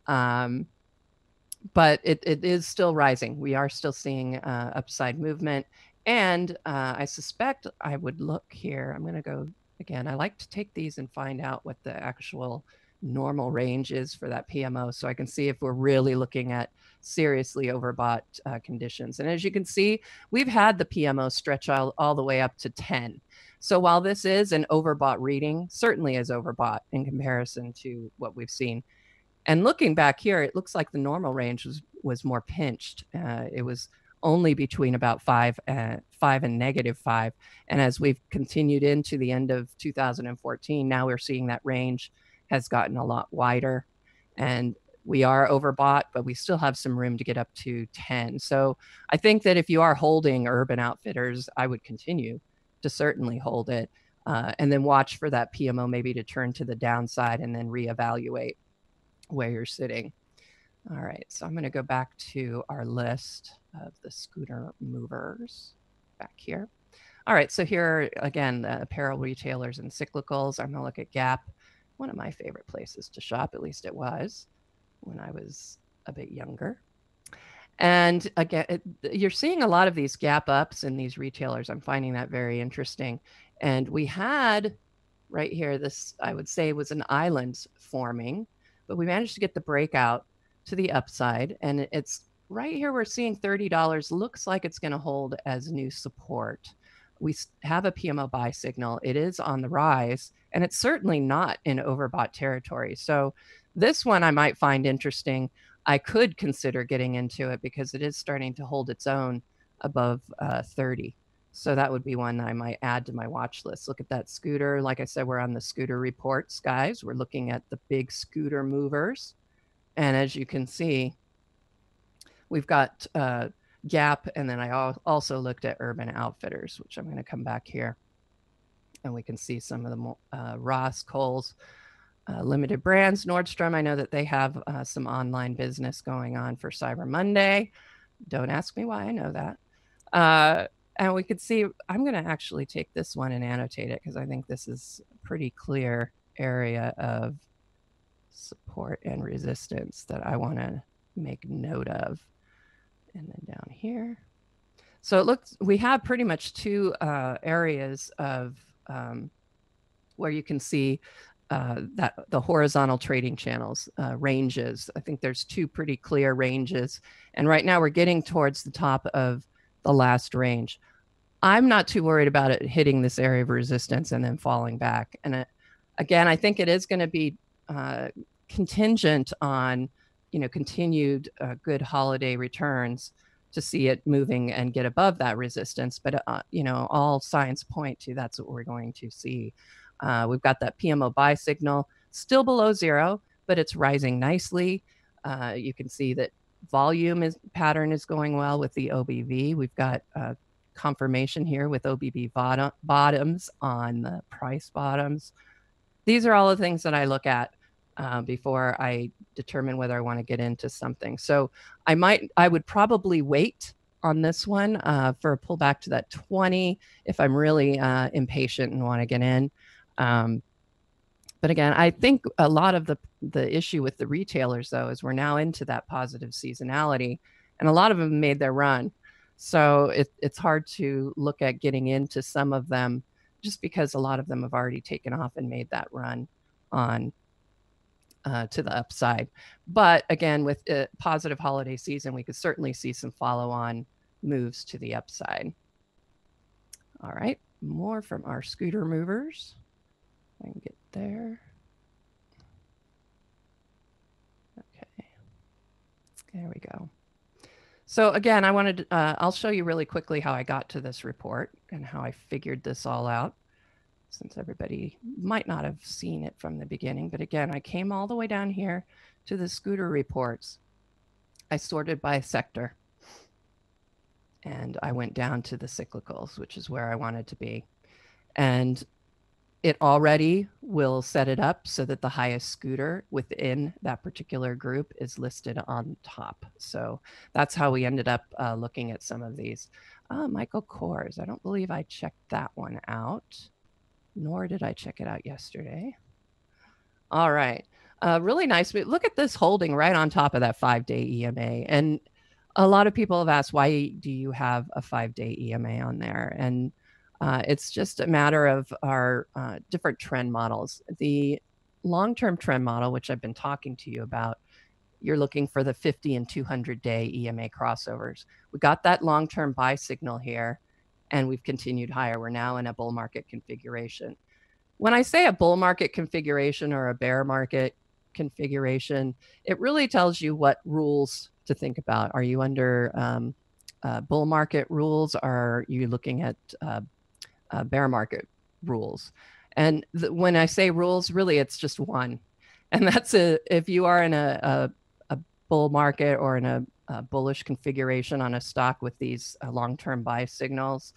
But it is still rising. We are still seeing upside movement. And I suspect I would look here. I'm going to go again. I like to take these and find out what the actual normal range is for that PMO, so I can see if we're really looking at seriously overbought conditions. And as you can see, we've had the PMO stretch all the way up to 10. So while this is an overbought reading, certainly is overbought in comparison to what we've seen. And looking back here, it looks like the normal range was more pinched. It was only between about 5 and -5. And as we've continued into the end of 2014, now we're seeing that range has gotten a lot wider, and we are overbought, but we still have some room to get up to 10. So I think that if you are holding Urban Outfitters, I would continue to certainly hold it, and then watch for that PMO maybe to turn to the downside and then reevaluate where you're sitting. All right, so I'm going to go back to our list of the scooter movers back here. All right, so here again, the apparel retailers and cyclicals. I'm going to look at Gap, one of my favorite places to shop, at least it was when I was a bit younger. And again, you're seeing a lot of these gap ups in these retailers. I'm finding that very interesting. And we had right here, this I would say was an island forming, but we managed to get the breakout to the upside. And it's right here, we're seeing $30. Looks like it's going to hold as new support. We have a PMO buy signal. It is on the rise, and it's certainly not in overbought territory. So this one I might find interesting. I could consider getting into it because it is starting to hold its own above 30. So that would be one that I might add to my watch list. Look at that scooter. Like I said, we're on the scooter reports, guys. We're looking at the big scooter movers. And as you can see, we've got Gap, and then I also looked at Urban Outfitters, which I'm going to come back here. And we can see some of the Ross, Kohl's, Limited Brands, Nordstrom. I know that they have some online business going on for Cyber Monday. Don't ask me why I know that. And we could see, I'm going to actually take this one and annotate it because I think this is a pretty clear area of support and resistance that I want to make note of. And then down here. So it looks, we have pretty much two areas of where you can see that the horizontal trading channels ranges. I think there's two pretty clear ranges. And right now we're getting towards the top of the last range. I'm not too worried about it hitting this area of resistance and then falling back. And again, I think it is going to be contingent on, you know, continued good holiday returns to see it moving and get above that resistance. But, you know, all signs point to that's what we're going to see. We've got that PMO buy signal still below zero, but it's rising nicely. You can see that pattern is going well with the OBV. We've got confirmation here with OBV bottoms on the price bottoms. These are all the things that I look at before I determine whether I want to get into something. So I would probably wait on this one for a pullback to that 20 if I'm really impatient and want to get in. But again, I think a lot of the issue with the retailers, though, is we're now into that positive seasonality, and a lot of them made their run. So it's hard to look at getting into some of them just because a lot of them have already taken off and made that run on to the upside. But again, with a positive holiday season, we could certainly see some follow-on moves to the upside. All right, more from our scooter movers. I can get there. Okay, there we go. So again, I wanted I'll show you really quickly how I got to this report and how I figured this all out, since everybody might not have seen it from the beginning. But again, I came all the way down here to the scooter reports. I sorted by sector. And I went down to the cyclicals, which is where I wanted to be. And it already will set it up so that the highest scooter within that particular group is listed on top. So that's how we ended up looking at some of these. Michael Kors, I don't believe I checked that one out, nor did I check it out yesterday. All right, really nice. Look at this holding right on top of that 5-day EMA. And a lot of people have asked, why do you have a 5-day EMA on there? And it's just a matter of our different trend models. The long-term trend model, which I've been talking to you about, you're looking for the 50 and 200-day EMA crossovers. We got that long-term buy signal here, and we've continued higher. We're now in a bull market configuration. When I say a bull market configuration or a bear market configuration, it really tells you what rules to think about. Are you under bull market rules? Are you looking at bear market rules? And when I say rules, really it's just one, and that's if you are in a bull market or in a bullish configuration on a stock with these long-term buy signals,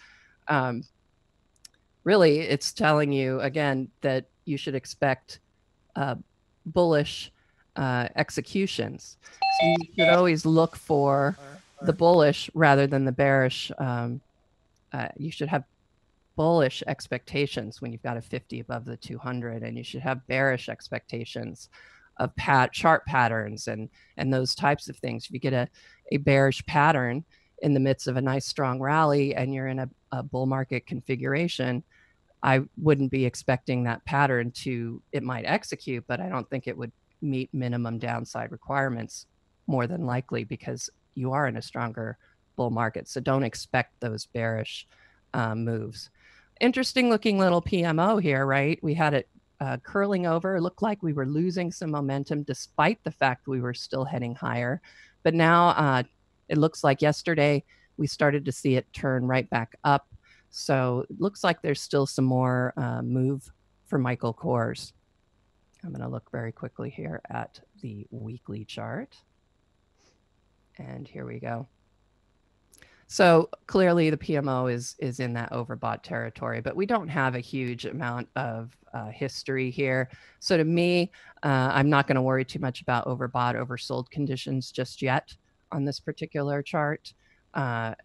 really it's telling you again that you should expect bullish executions. So you should always look for the bullish rather than the bearish. You should have bullish expectations when you've got a 50 above the 200, and you should have bearish expectations of chart patterns and those types of things. If you get a bearish pattern in the midst of a nice strong rally and you're in a bull market configuration, I wouldn't be expecting that pattern it might execute, but I don't think it would meet minimum downside requirements more than likely, because you are in a stronger bull market. So don't expect those bearish moves. Interesting looking little PMO here, right? We had it curling over. It looked like we were losing some momentum despite the fact we were still heading higher. But now it looks like yesterday we started to see it turn right back up. So it looks like there's still some more move for Michael Kors. I'm going to look very quickly here at the weekly chart. And here we go. So clearly the PMO is in that overbought territory, but we don't have a huge amount of history here. So to me, I'm not going to worry too much about overbought, oversold conditions just yet on this particular chart. But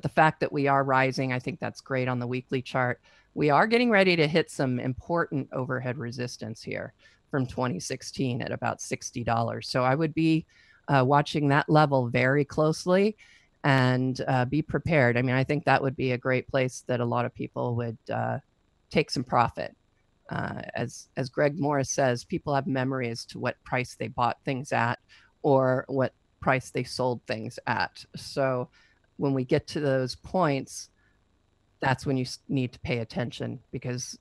the fact that we are rising, I think that's great on the weekly chart. We are getting ready to hit some important overhead resistance here from 2016 at about $60. So I would be watching that level very closely and be prepared. I mean, I think that would be a great place that a lot of people would take some profit. As Greg Morris says, people have memory as to what price they bought things at or what price they sold things at. So when we get to those points, that's when you need to pay attention, because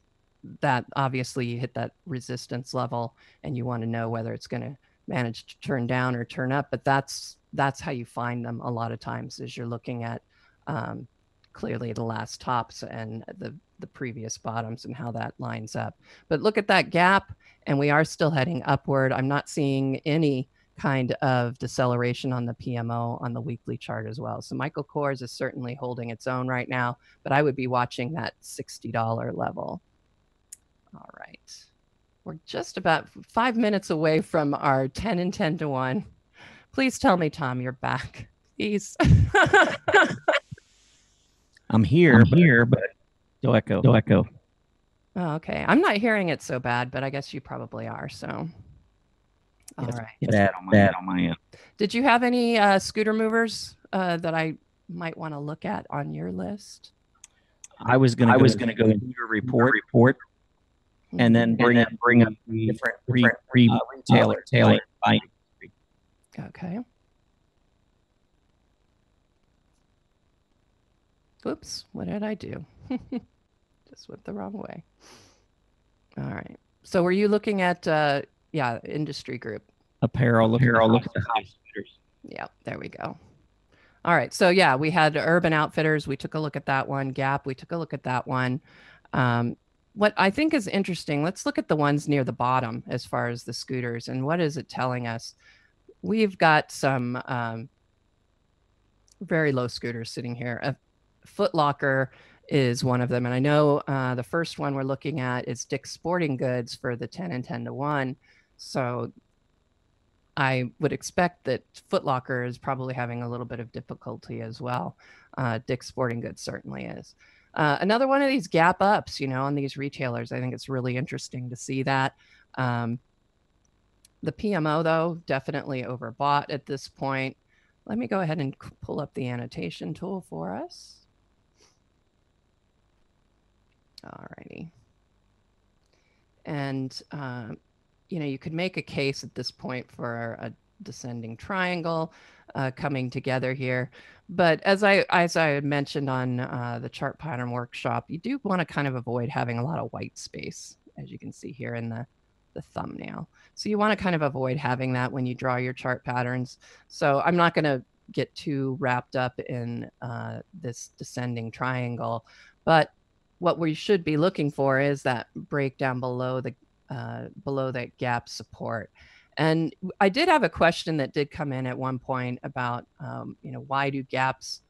that obviously you hit that resistance level and you want to know whether it's going to manage to turn down or turn up. But that's how you find them a lot of times, is you're looking at clearly the last tops and the previous bottoms and how that lines up. But look at that gap, and we are still heading upward. I'm not seeing any kind of deceleration on the PMO on the weekly chart as well. So Michael Kors is certainly holding its own right now, but I would be watching that $60 level. All right. We're just about 5 minutes away from our 10 and 10 to 1. Please tell me, Tom, you're back. Please. I'm here, but still echo. Oh, okay. I'm not hearing it so bad, but I guess you probably are. So, all right. Bad on my end. Did you have any scooter movers that I might want to look at on your list? I was going to go into your report, and then bring up different retailer. Okay. Oops, what did I do? Just went the wrong way. All right. So were you looking at, industry group? Apparel, look at the high scooters. Yeah, there we go. All right. So yeah, we had Urban Outfitters. We took a look at that one. Gap, we took a look at that one. What I think is interesting, let's look at the ones near the bottom as far as the scooters. And what is it telling us? We've got some very low scooters sitting here. Foot Locker is one of them. And I know the first one we're looking at is Dick's Sporting Goods for the 10 and 10 to 1. So I would expect that Foot Locker is probably having a little bit of difficulty as well. Dick's Sporting Goods certainly is. Another one of these gap ups, on these retailers. I think it's really interesting to see that. The PMO, though, definitely overbought at this point. Let me go ahead and pull up the annotation tool for us. All righty. And, you could make a case at this point for a descending triangle coming together here. But as I mentioned on the chart pattern workshop, you do want to kind of avoid having a lot of white space, as you can see here in the thumbnail. So you want to kind of avoid having that when you draw your chart patterns. So I'm not going to get too wrapped up in this descending triangle, but what we should be looking for is that breakdown below that gap support. And I did have a question that did come in at one point about, why do gaps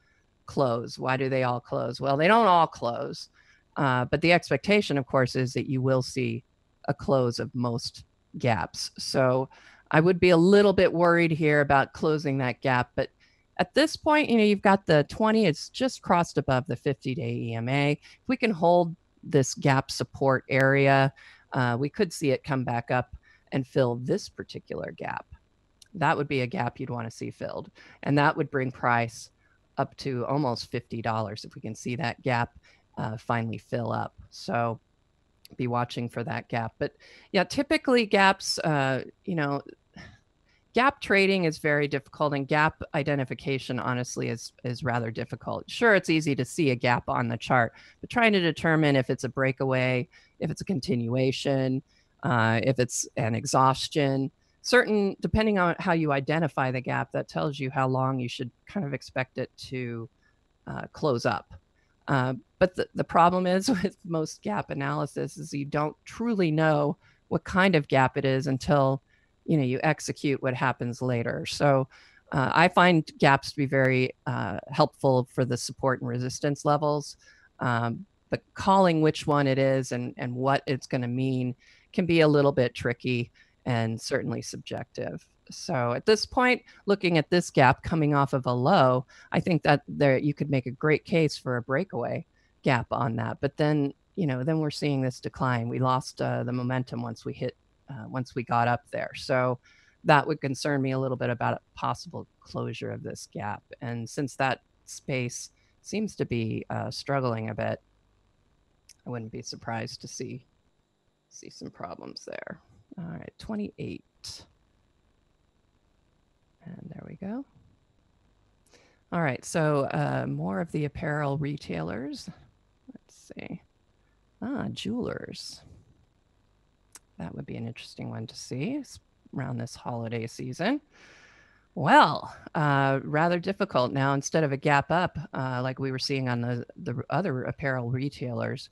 close? Why do they all close? Well, they don't all close, but the expectation, of course, is that you will see a close of most gaps. So I would be a little bit worried here about closing that gap. But at this point, you've got the 20, it's just crossed above the 50-day EMA. If we can hold this gap support area, we could see it come back up and fill this particular gap. That would be a gap you'd want to see filled. And that would bring price up to almost $50 if we can see that gap finally fill up. So be watching for that gap. But yeah, typically gaps, gap trading is very difficult, and gap identification, honestly, is rather difficult. Sure, it's easy to see a gap on the chart, but trying to determine if it's a breakaway, if it's a continuation, if it's an exhaustion, depending on how you identify the gap, that tells you how long you should kind of expect it to close up. But the problem is with most gap analysis is you don't truly know what kind of gap it is until you execute what happens later. So I find gaps to be very helpful for the support and resistance levels. But calling which one it is and what it's going to mean can be a little bit tricky and certainly subjective. So at this point, looking at this gap coming off of a low, I think that you could make a great case for a breakaway gap on that. But then, then we're seeing this decline. We lost the momentum once we got up there. So that would concern me a little bit about a possible closure of this gap. And since that space seems to be struggling a bit, I wouldn't be surprised to see some problems there. All right, 28. And there we go. All right, so more of the apparel retailers. Let's see. Jewelers. That would be an interesting one to see around this holiday season. Well, rather difficult now. Instead of a gap up, like we were seeing on the other apparel retailers,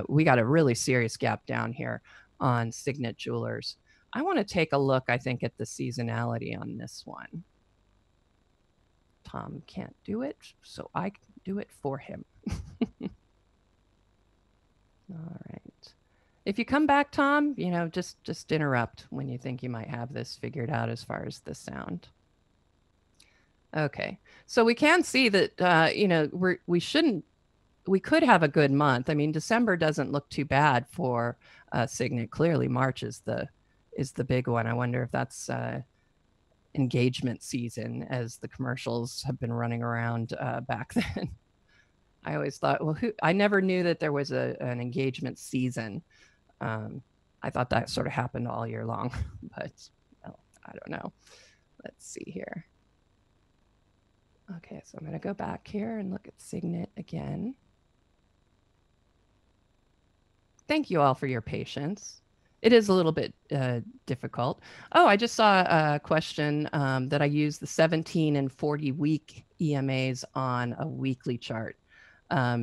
we got a really serious gap down here on Signet Jewelers. I want to take a look, I think, at the seasonality on this one. Tom can't do it, so I can do it for him. All right. If you come back, Tom, just interrupt when you think you might have this figured out as far as the sound. Okay. So we can see that, we could have a good month. I mean, December doesn't look too bad for Signet. Clearly, March is the big one. I wonder if that's engagement season, as the commercials have been running around back then. I always thought, well, I never knew that there was an engagement season. I thought that sort of happened all year long, but well, I don't know. Let's see here. Okay, so I'm going to go back here and look at Signet again. Thank you all for your patience. It is a little bit difficult. Oh, I just saw a question that I use the 17 and 40 week EMAs on a weekly chart.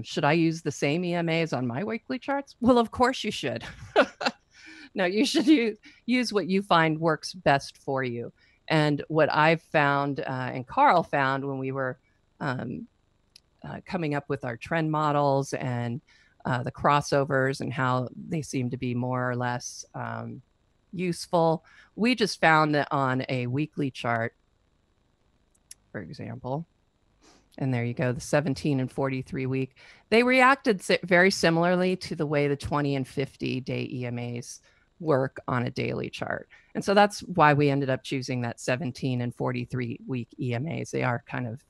Should I use the same EMAs on my weekly charts? Well, of course you should. No, you should use what you find works best for you. And what I've found and Carl found when we were coming up with our trend models and the crossovers and how they seem to be more or less useful, we just found that on a weekly chart, for example, and there you go, the 17 and 43 week, they reacted very similarly to the way the 20 and 50 day EMAs work on a daily chart. And so that's why we ended up choosing that 17 and 43 week EMAs. They are kind of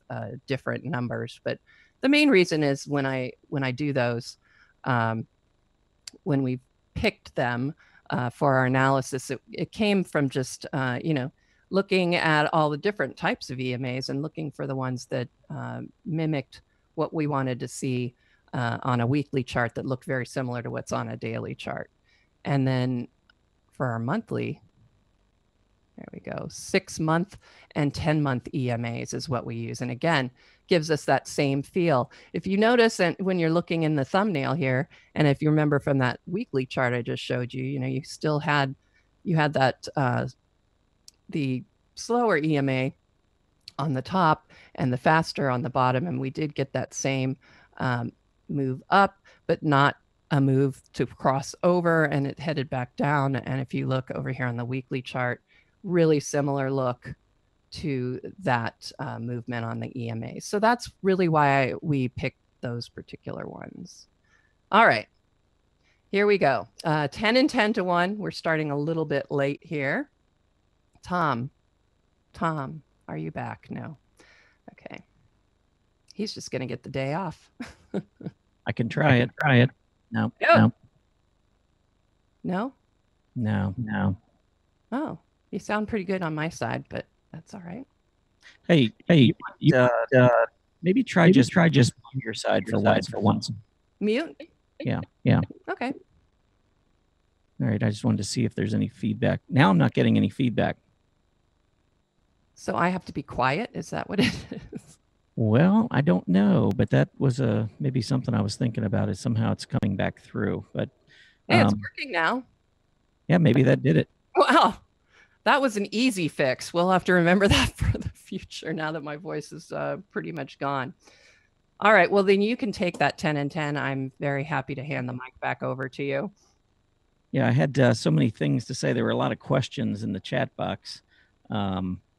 different numbers, but the main reason is when I do those, when we picked them for our analysis, it came from just, looking at all the different types of EMAs and looking for the ones that mimicked what we wanted to see on a weekly chart that looked very similar to what's on a daily chart. And then for our monthly, there we go, 6-month and 10-month EMAs is what we use. And again, gives us that same feel. If you notice, and when you're looking in the thumbnail here, and if you remember from that weekly chart I just showed you, you still had, that, the slower EMA on the top and the faster on the bottom. And we did get that same move up, but not a move to cross over, and it headed back down. And if you look over here on the weekly chart, really similar look to that movement on the EMA. So that's really why we picked those particular ones. All right, here we go. 10 and 10 to 1. We're starting a little bit late here. Tom, are you back? No. Okay. He's just going to get the day off. I can try it. No. Oh. No. No? No. Oh, you sound pretty good on my side, but that's all right. Hey, maybe try just on your side for once. Mute? Yeah. Okay. All right, I just wanted to see if there's any feedback. Now I'm not getting any feedback. So I have to be quiet? Is that what it is? Well, I don't know, but that was maybe something I was thinking about. Is somehow it's coming back through, but hey, it's working now. Yeah, maybe that did it. Wow, that was an easy fix. We'll have to remember that for the future now that my voice is pretty much gone. All right, well then you can take that 10 and 10. I'm very happy to hand the mic back over to you. Yeah, I had so many things to say. There were a lot of questions in the chat box.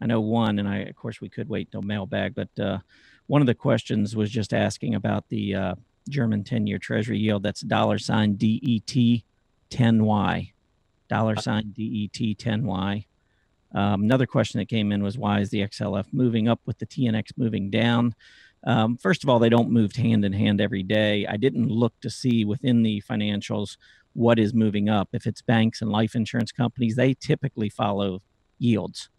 I know one, and of course we could wait till mailbag, but one of the questions was just asking about the German 10-year Treasury yield. That's $DET 10Y, $DET 10Y. Another question that came in was, why is the XLF moving up with the TNX moving down? First of all, they don't move hand in hand every day. I didn't look to see within the financials what is moving up. If it's banks and life insurance companies, they typically follow yields.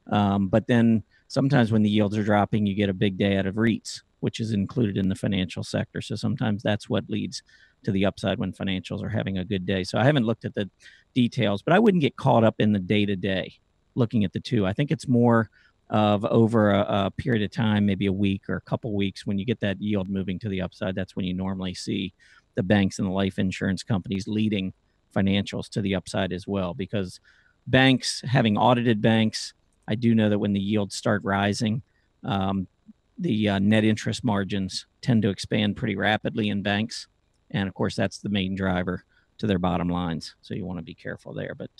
But then sometimes when the yields are dropping, you get a big day out of REITs, which is included in the financial sector. So sometimes that's what leads to the upside when financials are having a good day. So I haven't looked at the details, but I wouldn't get caught up in the day-to-day looking at the two. I think it's more of over a period of time, maybe a week or a couple weeks, when you get that yield moving to the upside, that's when you normally see the banks and the life insurance companies leading financials to the upside as well. Because banks, having audited banks, I do know that when the yields start rising, the net interest margins tend to expand pretty rapidly in banks. And of course, that's the main driver to their bottom lines. So you want to be careful there. But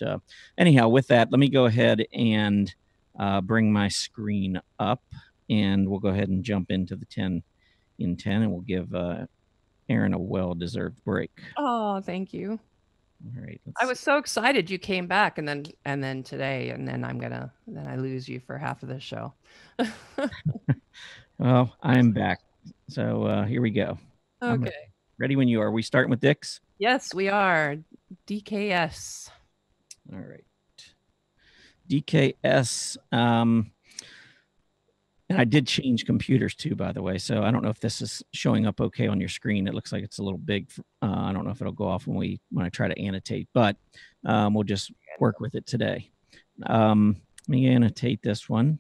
anyhow, with that, let me go ahead and bring my screen up, and we'll go ahead and jump into the 10 in 10, and we'll give Erin a well-deserved break. Oh, thank you. All right. I was so excited you came back, and then today, and then then I lose you for half of the show. Well, I'm back. So here we go. Okay. Ready when you are. We starting with Dix? Yes, we are. DKS. All right. DKS. And I did change computers too, by the way. So I don't know if this is showing up okay on your screen. It looks like it's a little big. I don't know if it'll go off when I try to annotate, but we'll just work with it today. Let me annotate this one.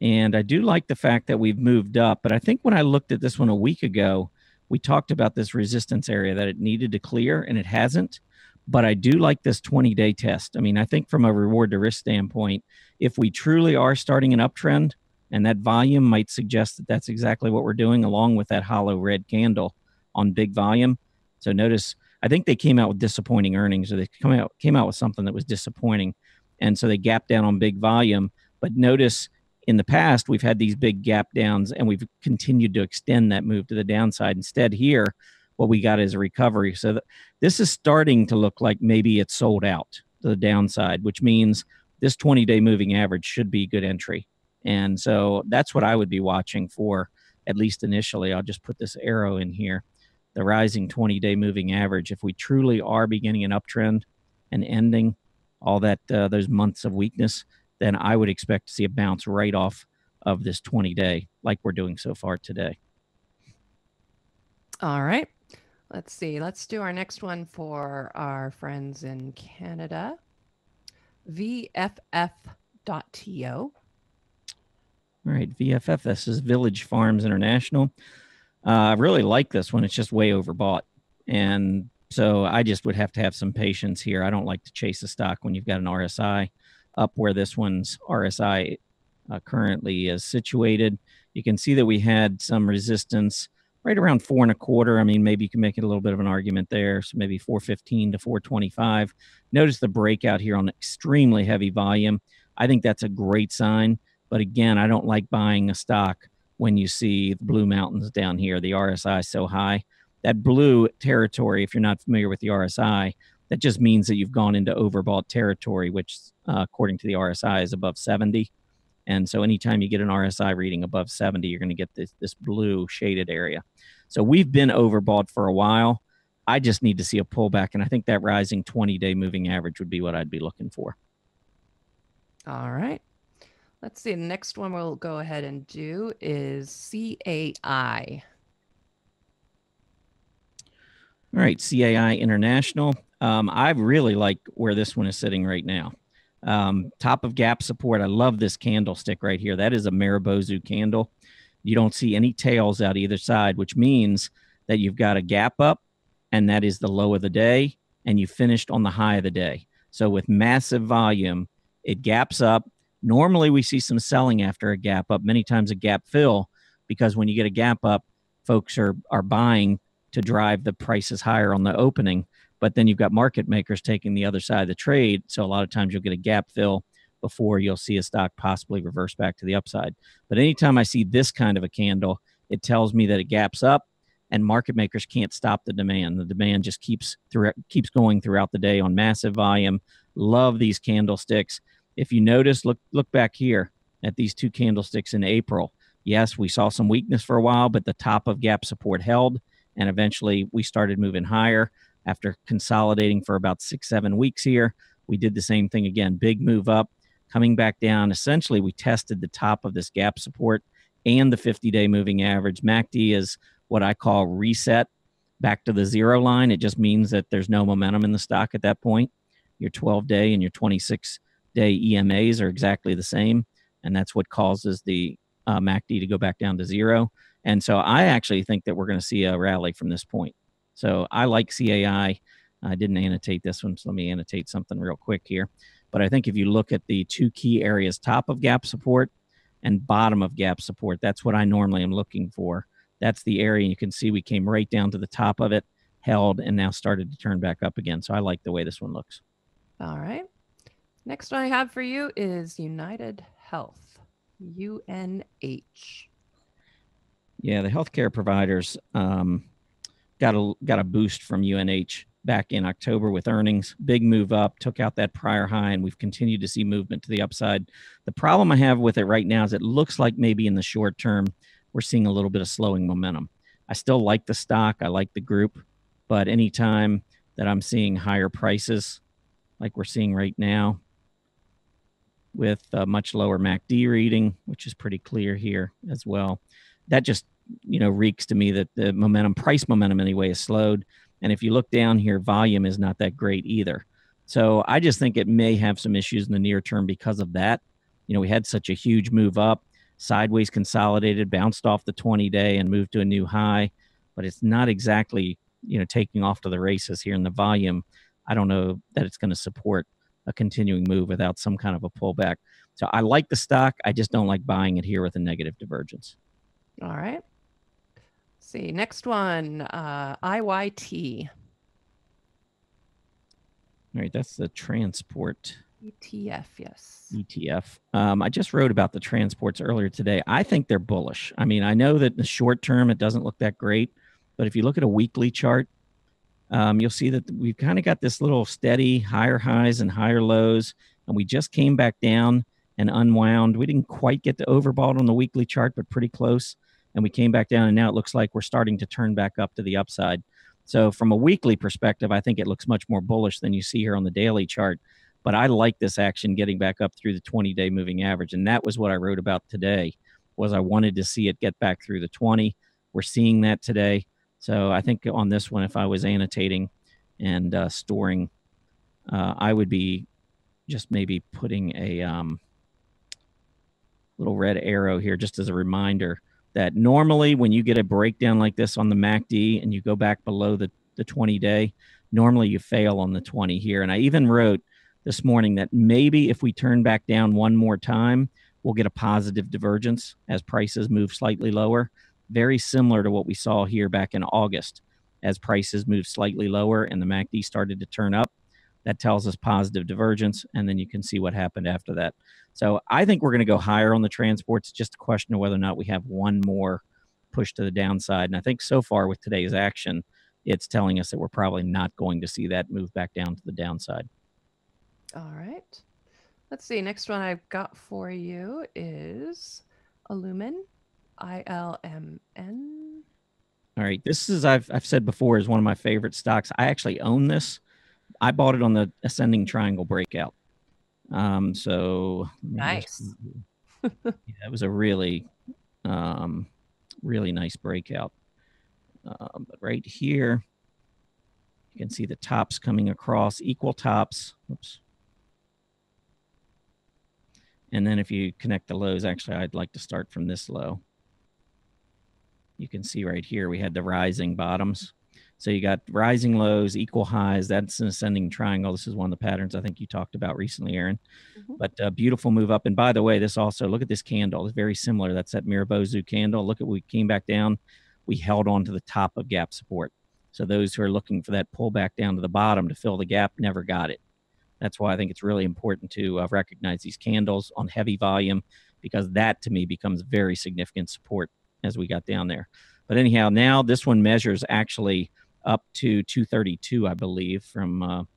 And I do like the fact that we've moved up, but I think when I looked at this one a week ago, we talked about this resistance area that it needed to clear, and it hasn't. But I do like this 20-day test. I mean, I think from a reward to risk standpoint, if we truly are starting an uptrend, and that volume might suggest that that's exactly what we're doing, along with that hollow red candle on big volume. So notice, I think they came out with disappointing earnings, or they came out with something that was disappointing. And so they gapped down on big volume. But notice in the past, we've had these big gap downs, and we've continued to extend that move to the downside. Instead, here, what we got is a recovery. So this is starting to look like maybe it's sold out to the downside, which means this 20-day moving average should be good entry. And so that's what I would be watching for, at least initially. I'll just put this arrow in here, the rising 20-day moving average. If we truly are beginning an uptrend and ending all that those months of weakness, then I would expect to see a bounce right off of this 20-day like we're doing so far today. All right. Let's see. Let's do our next one for our friends in Canada. VFF.TO. All right, VFF, this is Village Farms International. I really like this one. It's just way overbought. And so I just would have to have some patience here. I don't like to chase a stock when you've got an RSI up where this one's RSI currently is situated. You can see that we had some resistance right around 4.25. I mean, maybe you can make it a little bit of an argument there. So maybe 415 to 425. Notice the breakout here on extremely heavy volume. I think that's a great sign. But again, I don't like buying a stock when you see the blue mountains down here, the RSI is so high. That blue territory, if you're not familiar with the RSI, that just means that you've gone into overbought territory, which according to the RSI is above 70. And so anytime you get an RSI reading above 70, you're going to get this blue shaded area. So we've been overbought for a while. I just need to see a pullback. And I think that rising 20-day moving average would be what I'd be looking for. All right. Let's see. The next one we'll go ahead and do is CAI. All right, CAI International. I really like where this one is sitting right now. Top of gap support. I love this candlestick right here. That is a Marubozu candle. You don't see any tails out either side, which means that you've got a gap up, and that is the low of the day, and you finished on the high of the day. So with massive volume, it gaps up. Normally, we see some selling after a gap up, many times a gap fill, because when you get a gap up, folks are buying to drive the prices higher on the opening. But then you've got market makers taking the other side of the trade. So a lot of times you'll get a gap fill before you'll see a stock possibly reverse back to the upside. But anytime I see this kind of a candle, it tells me that it gaps up and market makers can't stop the demand. The demand just keeps going throughout the day on massive volume. Love these candlesticks. If you notice, look back here at these two candlesticks in April. Yes, we saw some weakness for a while, but the top of gap support held, and eventually we started moving higher after consolidating for about 6-7 weeks here. We did the same thing again, big move up, coming back down. Essentially, we tested the top of this gap support and the 50-day moving average. MACD is what I call reset back to the zero line. It just means that there's no momentum in the stock at that point. Your 12-day and your 26-day EMAs are exactly the same. and that's what causes the MACD to go back down to 0. And so I actually think that we're going to see a rally from this point. So I like CAI. I didn't annotate this one, so let me annotate something real quick here. But I think if you look at the two key areas, top of gap support and bottom of gap support, that's what I normally am looking for. That's the area. You can see we came right down to the top of it, held, and now started to turn back up again. So I like the way this one looks. All right. Next one I have for you is United Health, UNH. Yeah, the healthcare providers got a boost from UNH back in October with earnings. Big move up, took out that prior high, and we've continued to see movement to the upside. The problem I have with it right now is it looks like maybe in the short term we're seeing a little bit of slowing momentum. I still like the stock. I like the group. But anytime that I'm seeing higher prices, like we're seeing right now, with a much lower MACD reading, which is pretty clear here as well, that just reeks to me that the price momentum anyway, is slowed. And if you look down here, volume is not that great either. So I just think it may have some issues in the near term because of that. We had such a huge move up, sideways consolidated, bounced off the 20-day and moved to a new high, but it's not exactly taking off to the races here in the volume. I don't know that it's going to support a continuing move without some kind of a pullback. So I like the stock. I just don't like buying it here with a negative divergence. All right. Let's see. Next one, IYT. All right. That's the transport. ETF, yes. ETF. I just wrote about the transports earlier today. I think they're bullish. I mean, I know that in the short term, it doesn't look that great, but if you look at a weekly chart, you'll see that we've kind of got this little steady higher highs and higher lows, and we just came back down and unwound. We didn't quite get to overbought on the weekly chart, but pretty close. And we came back down, and now it looks like we're starting to turn back up to the upside. So from a weekly perspective, I think it looks much more bullish than you see here on the daily chart. But I like this action getting back up through the 20-day moving average. And that was what I wrote about today, was I wanted to see it get back through the 20. We're seeing that today. So I think on this one, if I was annotating and storing, I would be just maybe putting a little red arrow here just as a reminder that normally when you get a breakdown like this on the MACD and you go back below the 20-day, normally you fail on the 20 here. And I even wrote this morning that maybe if we turn back down one more time, we'll get a positive divergence as prices move slightly lower. Very similar to what we saw here back in August as prices moved slightly lower and the MACD started to turn up. That tells us positive divergence, and then you can see what happened after that. So I think we're going to go higher on the transports. It's just a question of whether or not we have one more push to the downside. And I think so far with today's action, it's telling us that we're probably not going to see that move back down to the downside. All right. Let's see. Next one I've got for you is Illumin, ILMN. All right. This is, I've said before, is one of my favorite stocks. I actually own this. I bought it on the ascending triangle breakout. So nice. Yeah, it was a really, really nice breakout. But right here, you can see the tops coming across, equal tops. Oops. And then if you connect the lows, actually, I'd like to start from this low. You can see right here, we had the rising bottoms. So you got rising lows, equal highs. That's an ascending triangle. This is one of the patterns I think you talked about recently, Erin. Mm-hmm. But a beautiful move up. And by the way, this also, look at this candle. It's very similar. That's that Mirabozu candle. Look at, we came back down. We held on to the top of gap support. So those who are looking for that pullback down to the bottom to fill the gap never got it. That's why I think it's really important to recognize these candles on heavy volume, because that to me becomes very significant support as we got down there. But anyhow, now this one measures actually up to 232, I believe, from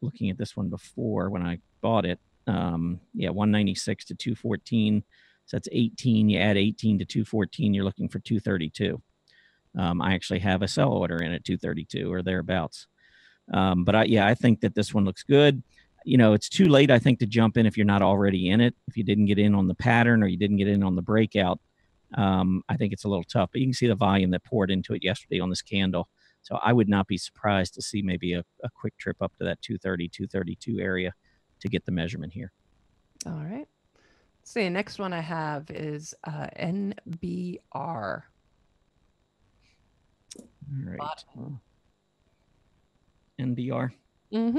looking at this one before when I bought it. Yeah, 196 to 214. So that's 18. You add 18 to 214, you're looking for 232. I actually have a sell order in at 232 or thereabouts. But I think that this one looks good. It's too late, I think, to jump in if you're not already in it. If you didn't get in on the pattern or you didn't get in on the breakout, I think it's a little tough. But you can see the volume that poured into it yesterday on this candle. So I would not be surprised to see maybe a quick trip up to that 230, 232 area to get the measurement here. All right. See, next one I have is NBR. All right. NBR. Mm-hmm.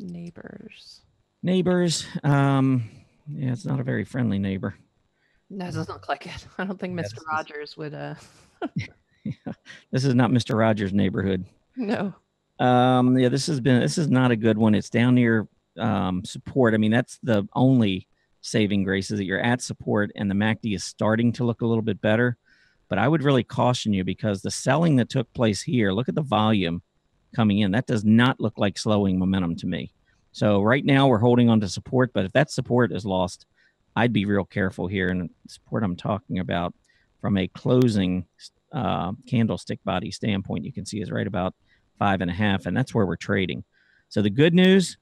Neighbors. Neighbors. Yeah, it's not a very friendly neighbor. No, it doesn't look like it. I don't think Mr. Rogers would. Yeah, this is not Mr. Rogers' neighborhood. No. Yeah, this is not a good one. It's down near support. I mean, that's the only saving grace is that you're at support and the MACD is starting to look a little bit better. But I would really caution you because the selling that took place here, look at the volume coming in. That does not look like slowing momentum to me. So right now we're holding on to support, but if that support is lost, I'd be real careful here. And support I'm talking about from a closing candlestick body standpoint, you can see is right about 5.5, and that's where we're trading. So the good news,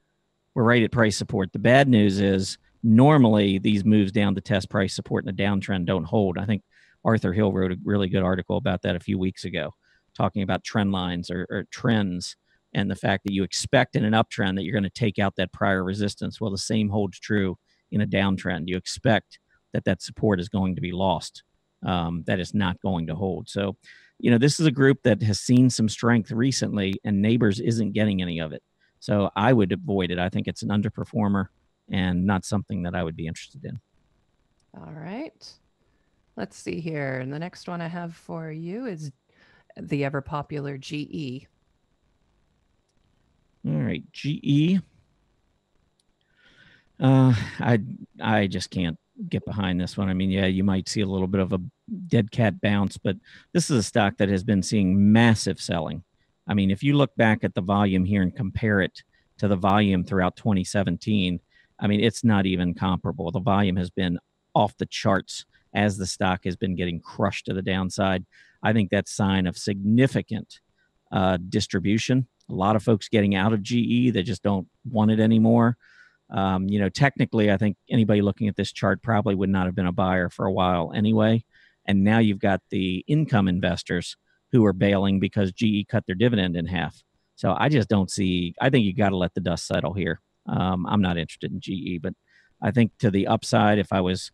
we're right at price support. The bad news is normally these moves down to test price support in a downtrend don't hold. I think Arthur Hill wrote a really good article about that a few weeks ago, talking about trend lines or trends and the fact that you expect in an uptrend that you're going to take out that prior resistance. Well, the same holds true in a downtrend. You expect that support is going to be lost. That is not going to hold. So, this is a group that has seen some strength recently, and Neighbors isn't getting any of it. So I would avoid it. I think it's an underperformer and not something that I would be interested in. All right. Let's see here. And the next one I have for you is the ever popular GE. All right, GE. I just can't get behind this one. I mean, yeah, you might see a little bit of a dead cat bounce, but this is a stock that has been seeing massive selling. I mean, if you look back at the volume here and compare it to the volume throughout 2017, I mean, it's not even comparable. The volume has been off the charts as the stock has been getting crushed to the downside. I think that's a sign of significant distribution. A lot of folks getting out of GE, they just don't want it anymore. Technically, I think anybody looking at this chart probably would not have been a buyer for a while anyway. And now you've got the income investors who are bailing because GE cut their dividend in half. So I just don't see, I think you got to let the dust settle here. I'm not interested in GE, but I think to the upside, if I was,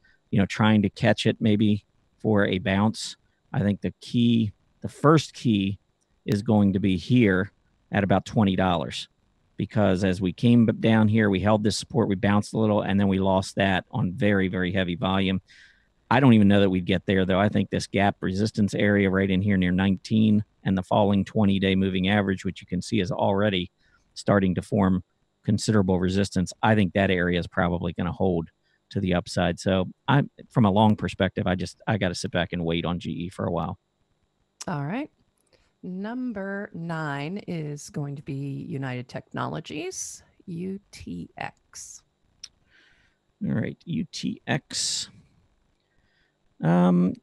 trying to catch it maybe for a bounce, I think the first key is going to be here at about $20. Because as we came down here, we held this support, we bounced a little, and then we lost that on very, very heavy volume. I don't even know that we'd get there, though. I think this gap resistance area right in here near 19 and the falling 20-day moving average, which you can see is already starting to form considerable resistance. I think that area is probably going to hold to the upside. So from a long perspective, I got to sit back and wait on GE for a while. All right. Number 9 is going to be United Technologies, UTX. All right, UTX.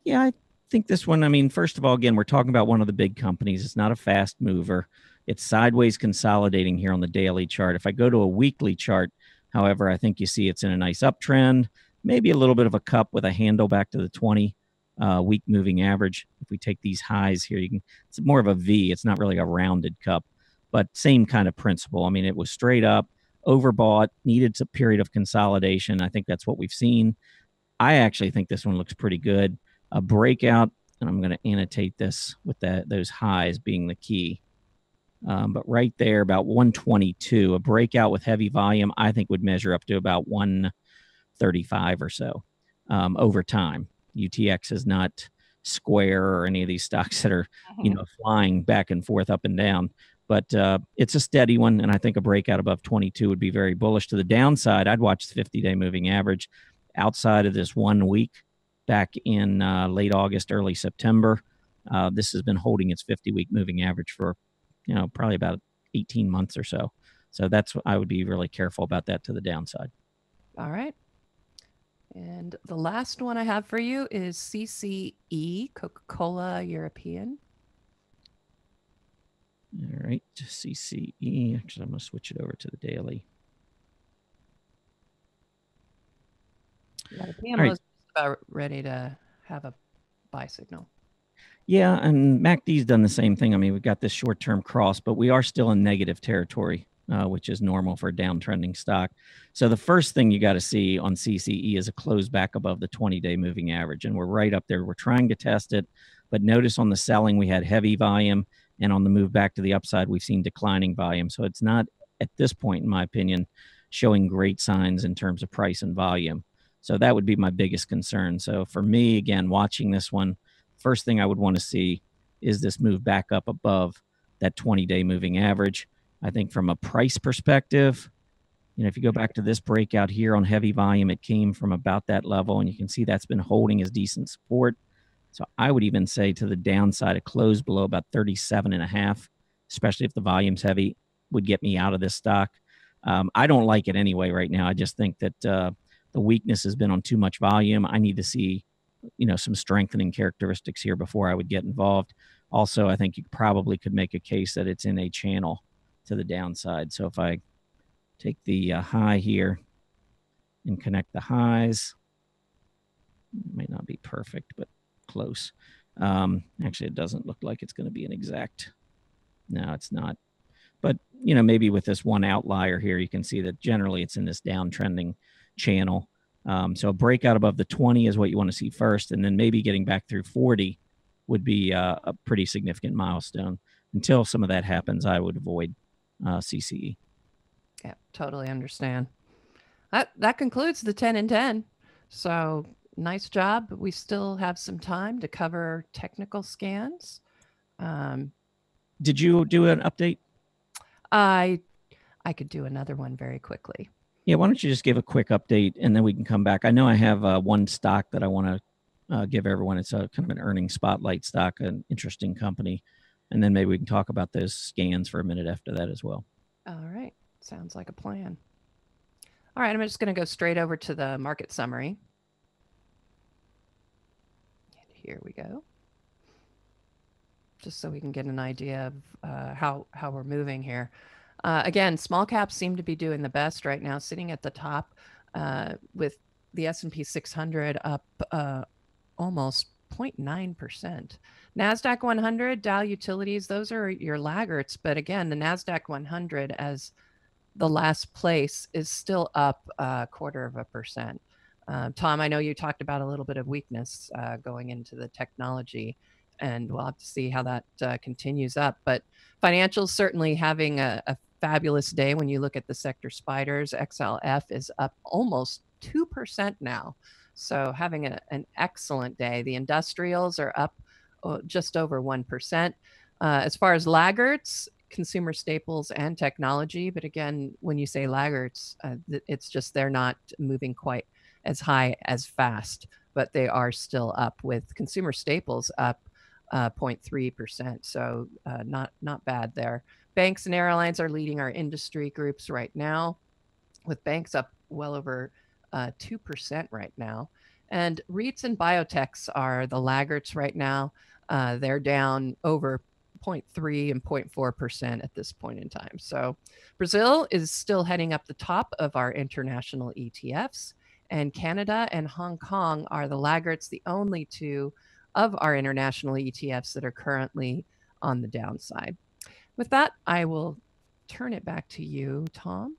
Yeah, I think this one, I mean, first of all, again, we're talking about one of the big companies. It's not a fast mover. It's sideways consolidating here on the daily chart. If I go to a weekly chart, however, I think you see it's in a nice uptrend, maybe a little bit of a cup with a handle back to the 20 week moving average. If we take these highs here, it's more of a V. It's not really a rounded cup, but same kind of principle. I mean, it was straight up, overbought, needed a period of consolidation. I think that's what we've seen. I actually think this one looks pretty good. A breakout, and I'm going to annotate this with those highs being the key. But right there, about 122, a breakout with heavy volume, I think would measure up to about 135 or so over time. UTX is not Square or any of these stocks that are, flying back and forth up and down. But it's a steady one, and I think a breakout above 22 would be very bullish. To the downside, I'd watch the 50-day moving average. Outside of this 1 week back in late August, early September, this has been holding its 50-week moving average for, probably about 18 months or so. So that's what I would be really careful about that to the downside. All right. And the last one I have for you is CCE, Coca-Cola European. All right, CCE. Actually, I'm going to switch it over to the daily. Yeah, the PMO is about ready to have a buy signal. Yeah, and MACD's done the same thing. I mean, we've got this short-term cross, but we are still in negative territory which is normal for a downtrending stock. So the first thing you got to see on CCE is a close back above the 20-day moving average. And we're right up there. We're trying to test it. But notice on the selling, we had heavy volume. And on the move back to the upside, we've seen declining volume. So it's not, at this point, in my opinion, showing great signs in terms of price and volume. So that would be my biggest concern. So for me, again, watching this one, first thing I would want to see is this move back up above that 20-day moving average. I think from a price perspective, if you go back to this breakout here on heavy volume, it came from about that level, and you can see that's been holding as decent support. So I would even say to the downside, a close below about 37.5, especially if the volume's heavy, would get me out of this stock. I don't like it anyway right now. I just think that the weakness has been on too much volume. I need to see, some strengthening characteristics here before I would get involved. Also, I think you probably could make a case that it's in a channel to the downside. So if I take the high here and connect the highs, it might not be perfect, but close. Actually, it doesn't look like it's going to be an exact. No, it's not. But, maybe with this one outlier here, you can see that generally it's in this downtrending channel. So a breakout above the 20 is what you want to see first. And then maybe getting back through 40 would be a pretty significant milestone. Until some of that happens, I would avoid CCE. Yeah, totally understand. That concludes the 10 and 10. So nice job. We still have some time to cover technical scans. Did you do an update? I could do another one very quickly. Yeah, why don't you just give a quick update, and then we can come back. I know I have one stock that I want to give everyone. It's a kind of an earnings spotlight stock, an interesting company. And then maybe we can talk about those scans for a minute after that as well. All right. Sounds like a plan. All right. I'm just going to go straight over to the market summary. And here we go. Just so we can get an idea of how we're moving here. Again, small caps seem to be doing the best right now, sitting at the top with the S&P 600 up almost 0.9%. NASDAQ 100, Dow Utilities, those are your laggards. But again, the NASDAQ 100 as the last place is still up 0.25%. Tom, I know you talked about a little bit of weakness going into the technology, and we'll have to see how that continues up. But financials certainly having a fabulous day when you look at the sector spiders. XLF is up almost 2% now. So having an excellent day. The industrials are up just over 1%. As far as laggards, consumer staples and technology. But again, when you say laggards, it's just they're not moving quite as high as fast, but they are still up, with consumer staples up 0.3%. So not bad there. Banks and airlines are leading our industry groups right now, with banks up well over 2% right now. And REITs and biotechs are the laggards right now. They're down over 0.3 and 0.4% at this point in time. So Brazil is still heading up the top of our international ETFs, and Canada and Hong Kong are the laggards, the only two of our international ETFs that are currently on the downside. With that, I will turn it back to you, Tom.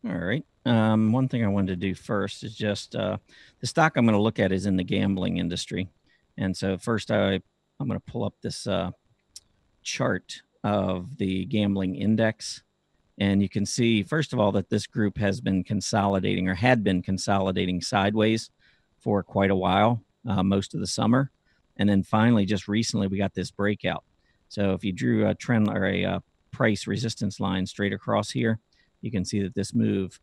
All right. One thing I wanted to do first is just the stock I'm going to look at is in the gambling industry. And so first I'm going to pull up this chart of the gambling index. And you can see, first of all, that this group has been consolidating, or had been consolidating sideways for quite a while, most of the summer. And then finally, just recently, we got this breakout. So if you drew a trend or a price resistance line straight across here, you can see that this move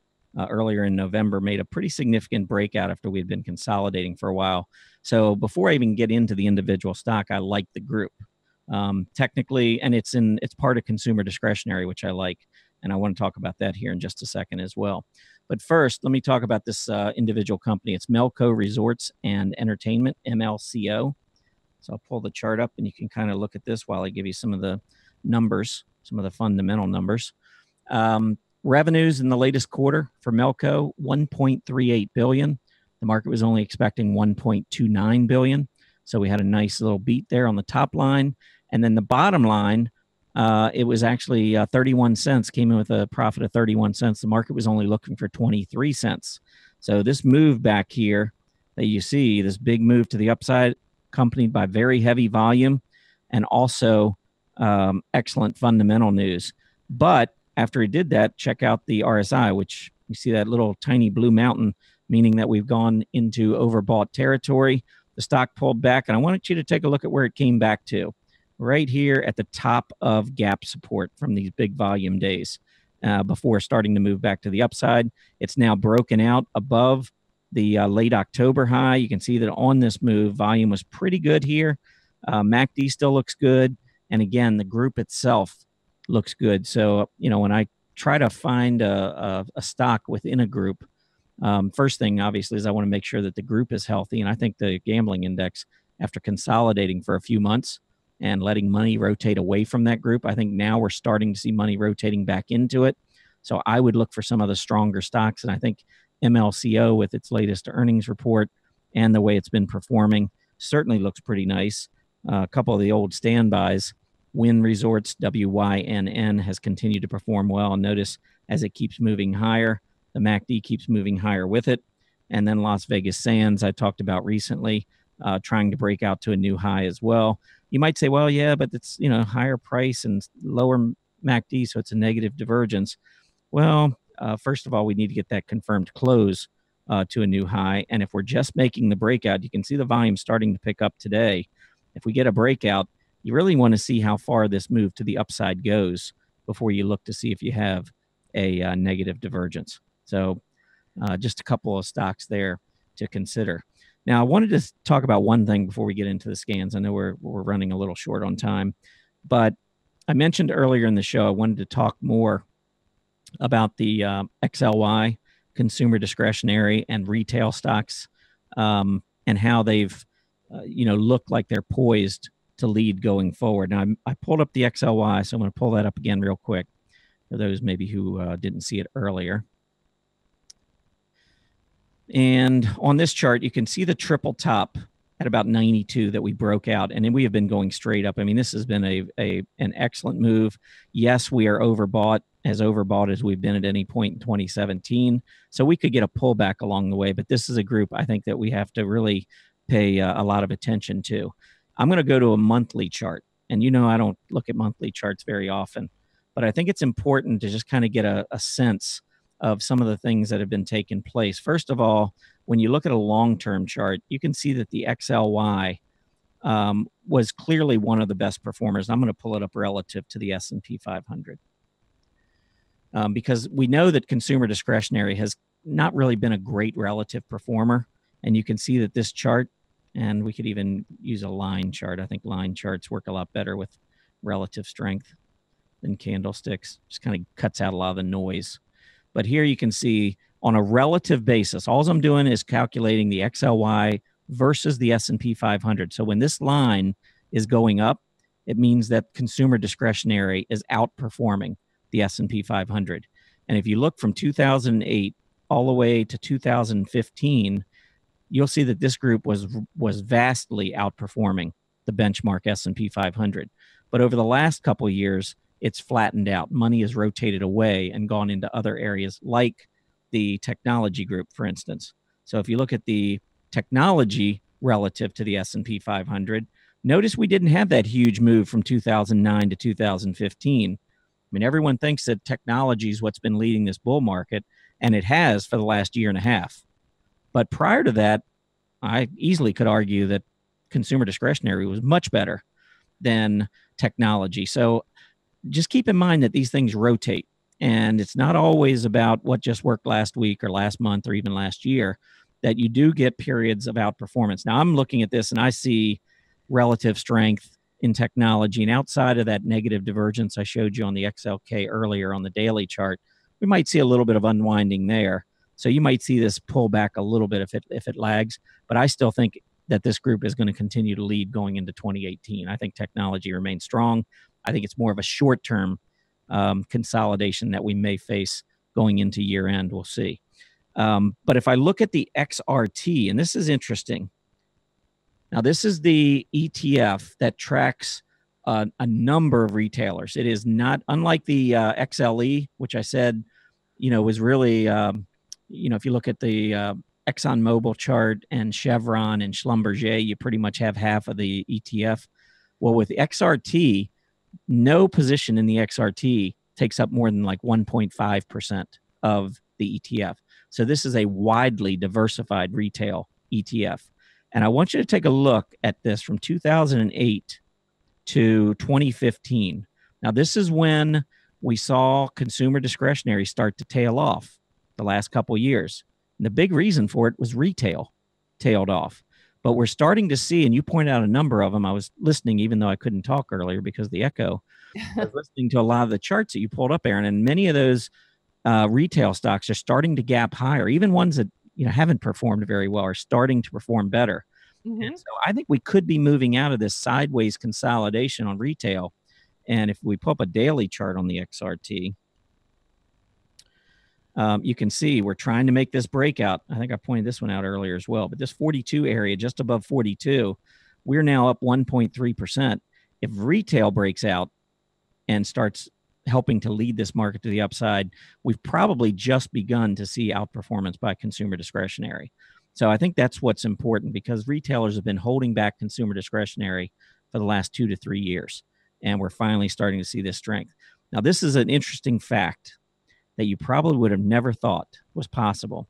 earlier in November made a pretty significant breakout after we had been consolidating for a while. So before I even get into the individual stock, I like the group technically, and it's part of consumer discretionary, which I like. And I want to talk about that here in just a second as well. But first, let me talk about this individual company. It's Melco Resorts and Entertainment, MLCO. So I'll pull the chart up, and you can kind of look at this while I give you some of the numbers, some of the fundamental numbers. Revenues in the latest quarter for Melco, $1.38 billion. The market was only expecting $1.29 billion. So we had a nice little beat there on the top line. And then the bottom line, It was actually 31 cents, came in with a profit of 31 cents. The market was only looking for 23 cents. So this move back here that you see, this big move to the upside, accompanied by very heavy volume and also excellent fundamental news. But after it did that, check out the RSI, which you see that little tiny blue mountain, meaning that we've gone into overbought territory. The stock pulled back, and I wanted you to take a look at where it came back to. Right here at the top of gap support from these big volume days before starting to move back to the upside. It's now broken out above the late October high. You can see that on this move, volume was pretty good here. MACD still looks good. And again, the group itself looks good. So, when I try to find a stock within a group, first thing, obviously, is I want to make sure that the group is healthy. And I think the gambling index, after consolidating for a few months and letting money rotate away from that group, I think now we're starting to see money rotating back into it. So I would look for some of the stronger stocks. And I think MLCO, with its latest earnings report and the way it's been performing, certainly looks pretty nice. A couple of the old standbys, Wynn Resorts, WYNN, has continued to perform well. Notice as it keeps moving higher, the MACD keeps moving higher with it. And then Las Vegas Sands, I talked about recently, trying to break out to a new high as well. You might say, well, yeah, but it's, higher price and lower MACD, so it's a negative divergence. Well, first of all, we need to get that confirmed close to a new high. And if we're just making the breakout, you can see the volume starting to pick up today. If we get a breakout, you really want to see how far this move to the upside goes before you look to see if you have a negative divergence. So just a couple of stocks there to consider. Now, I wanted to talk about one thing before we get into the scans. I know we're running a little short on time, but I mentioned earlier in the show I wanted to talk more about the XLY, consumer discretionary, and retail stocks, and how they've look like they're poised to lead going forward. Now, I pulled up the XLY, so I'm going to pull that up again real quick for those maybe who didn't see it earlier. And on this chart, you can see the triple top at about 92 that we broke out, and then we have been going straight up. I mean, this has been an excellent move. Yes, we are overbought as we've been at any point in 2017. So we could get a pullback along the way, but this is a group I think that we have to really pay a lot of attention to. I'm going to go to a monthly chart, and I don't look at monthly charts very often, but I think it's important to just kind of get a sense of some of the things that have been taking place. First of all, when you look at a long-term chart, you can see that the XLY was clearly one of the best performers. I'm going to pull it up relative to the S&P 500 because we know that consumer discretionary has not really been a great relative performer. And you can see that this chart, and we could even use a line chart. I think line charts work a lot better with relative strength than candlesticks. Just kind of cuts out a lot of the noise. But here you can see on a relative basis, all I'm doing is calculating the XLY versus the S&P 500. So when this line is going up, it means that consumer discretionary is outperforming the S&P 500. And if you look from 2008 all the way to 2015, you'll see that this group was vastly outperforming the benchmark S&P 500. But over the last couple of years, it's flattened out. Money has rotated away and gone into other areas like the technology group, for instance. So if you look at the technology relative to the S&P 500, notice we didn't have that huge move from 2009 to 2015. I mean, everyone thinks that technology is what's been leading this bull market, and it has for the last year and a half. But prior to that, I easily could argue that consumer discretionary was much better than technology. So just keep in mind that these things rotate, and it's not always about what just worked last week or last month or even last year, that you do get periods of outperformance. Now, I'm looking at this and I see relative strength in technology, and outside of that negative divergence I showed you on the XLK earlier on the daily chart, we might see a little bit of unwinding there. So you might see this pull back a little bit if it lags, but I still think that this group is going to continue to lead going into 2018. I think technology remains strong. I think it's more of a short-term consolidation that we may face going into year end. We'll see. But if I look at the XRT, and this is interesting. Now, this is the ETF that tracks a number of retailers. It is not unlike the XLE, which I said, was really, if you look at the ExxonMobil chart and Chevron and Schlumberger, you pretty much have half of the ETF. Well, with the XRT, no position in the XRT takes up more than like 1.5% of the ETF. So this is a widely diversified retail ETF. And I want you to take a look at this from 2008 to 2015. Now, this is when we saw consumer discretionary start to tail off the last couple of years. And the big reason for it was retail tailed off. But we're starting to see, and you pointed out a number of them. I was listening, even though I couldn't talk earlier because of the echo. I was listening to a lot of the charts that you pulled up, Aaron, and many of those retail stocks are starting to gap higher. Even ones that haven't performed very well are starting to perform better. Mm-hmm. And so I think we could be moving out of this sideways consolidation on retail. And if we pull up a daily chart on the XRT, you can see we're trying to make this breakout. I think I pointed this one out earlier as well. But this 42 area, just above 42, we're now up 1.3%. If retail breaks out and starts helping to lead this market to the upside, we've probably just begun to see outperformance by consumer discretionary. So I think that's what's important, because retailers have been holding back consumer discretionary for the last 2 to 3 years, and we're finally starting to see this strength. Now, this is an interesting fact that you probably would have never thought was possible.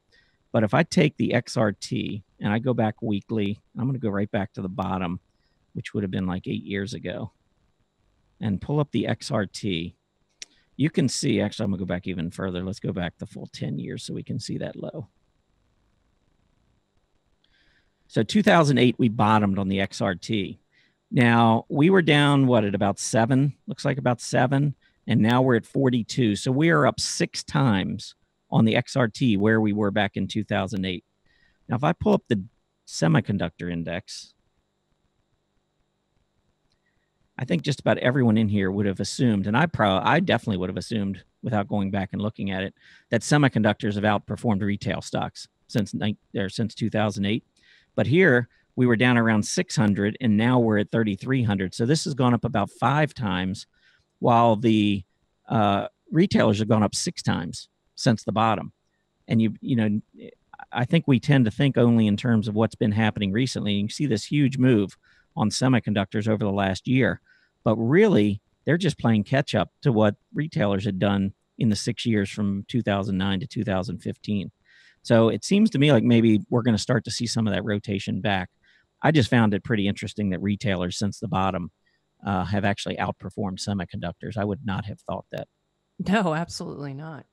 But if I take the XRT and I go back weekly, I'm going to go right back to the bottom, which would have been like 8 years ago, and pull up the XRT, you can see, actually, I'm going to go back even further. Let's go back the full 10 years so we can see that low. So 2008, we bottomed on the XRT. Now, we were down, at about 7? Looks like about 7. And now we're at 42. So we are up 6 times on the XRT where we were back in 2008. Now, if I pull up the semiconductor index, I think just about everyone in here would have assumed, and I definitely would have assumed without going back and looking at it, that semiconductors have outperformed retail stocks since 2008. But here we were down around 600, and now we're at 3,300. So this has gone up about 5 times, while the retailers have gone up 6 times since the bottom. And I think we tend to think only in terms of what's been happening recently. You see this huge move on semiconductors over the last year, but really they're just playing catch up to what retailers had done in the 6 years from 2009 to 2015. So it seems to me like maybe we're going to start to see some of that rotation back. I just found it pretty interesting that retailers since the bottom have actually outperformed semiconductors. I would not have thought that. No, absolutely not.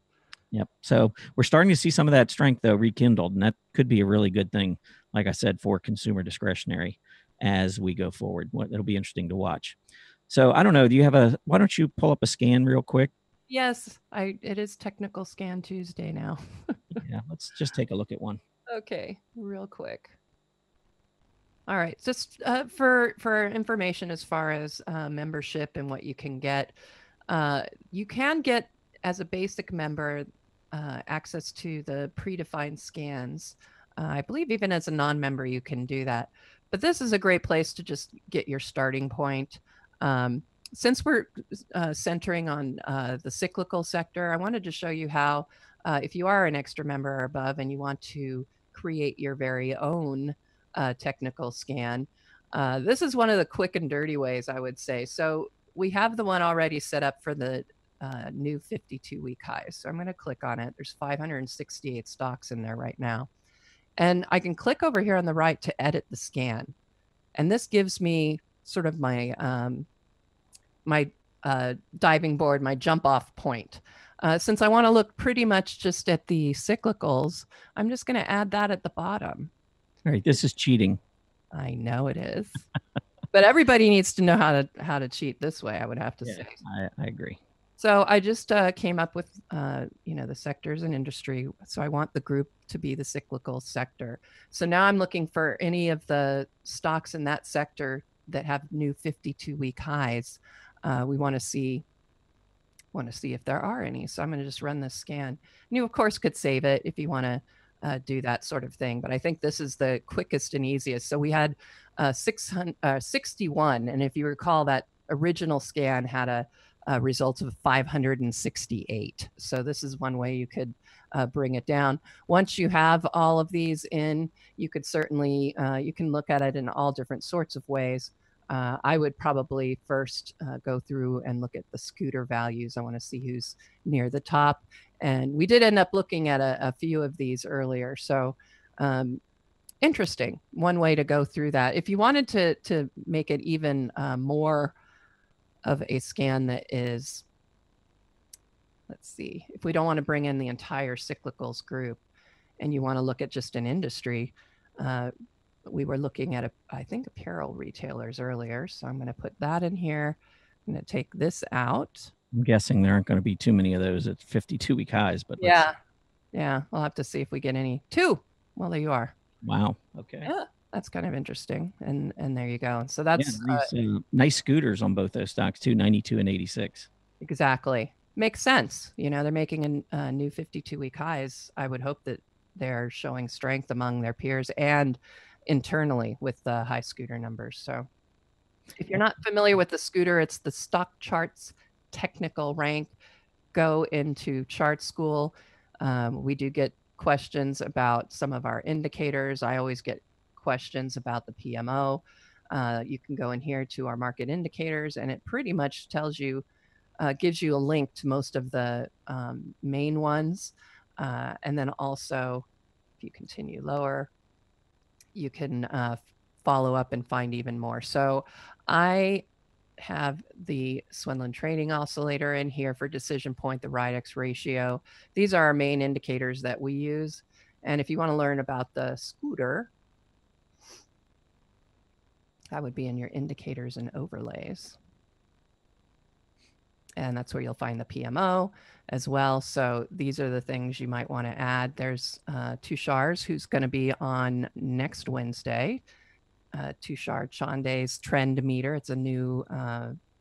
Yep. So we're starting to see some of that strength, though, rekindled, and that could be a really good thing, like I said, for consumer discretionary as we go forward. It'll be interesting to watch. So I don't know. Why don't you pull up a scan real quick? Yes, it is Technical Scan Tuesday now. Yeah, let's just take a look at one. Okay, real quick. All right, just for information as far as membership and what you can get as a basic member access to the predefined scans. I believe even as a non-member you can do that. But this is a great place to just get your starting point. Since we're centering on the cyclical sector, I wanted to show you how if you are an extra member or above and you want to create your very own technical scan, this is one of the quick and dirty ways, I would say. So we have the one already set up for the new 52-week highs. So I'm going to click on it. There's 568 stocks in there right now. And I can click over here on the right to edit the scan. And this gives me sort of my diving board, my jump off point. Since I want to look pretty much just at the cyclicals, I'm just going to add that at the bottom. All right, this is cheating. I know it is. But everybody needs to know how to cheat this way, I would have to say. I agree. So I just came up with, the sectors and industry. So I want the group to be the cyclical sector. So now I'm looking for any of the stocks in that sector that have new 52-week highs. We want to see if there are any. So I'm going to just run this scan. And you, of course, could save it if you want to do that sort of thing. But I think this is the quickest and easiest. So we had 61. And if you recall that original scan had a result of 568. So this is one way you could bring it down. Once you have all of these in, you could certainly, you can look at it in all different sorts of ways. I would probably first go through and look at the scooter values. I want to see who's near the top. And we did end up looking at a few of these earlier. So interesting. One way to go through that. If you wanted to make it even more of a scan that is, let's see, if we don't want to bring in the entire cyclicals group and you want to look at just an industry, we were looking at, I think, apparel retailers earlier. So I'm going to put that in here. I'm going to take this out. I'm guessing there aren't going to be too many of those at 52-week highs, but yeah. We'll have to see if we get any. 2. Well, there you are. Wow. Okay. Yeah, that's kind of interesting. And there you go. So that's nice scooters on both those stocks too, 92 and 86. Exactly. Makes sense. They're making a new 52-week highs. I would hope that they're showing strength among their peers and internally with the high scooter numbers. So if you're not familiar with the scooter, it's the Stock Charts Technical Rank. Go into Chart School. We do get questions about some of our indicators. I always get questions about the PMO. You can go in here to our market indicators, and it pretty much tells you, gives you a link to most of the main ones. And then also, if you continue lower, you can follow up and find even more. So I have the Swinland Trading Oscillator in here for decision point, the RIDEX ratio. These are our main indicators that we use. And if you want to learn about the scooter, that would be in your indicators and overlays. And that's where you'll find the PMO as well. So these are the things you might want to add. There's Tushars, who's going to be on next Wednesday. Tushar Chande's trend meter. It's a new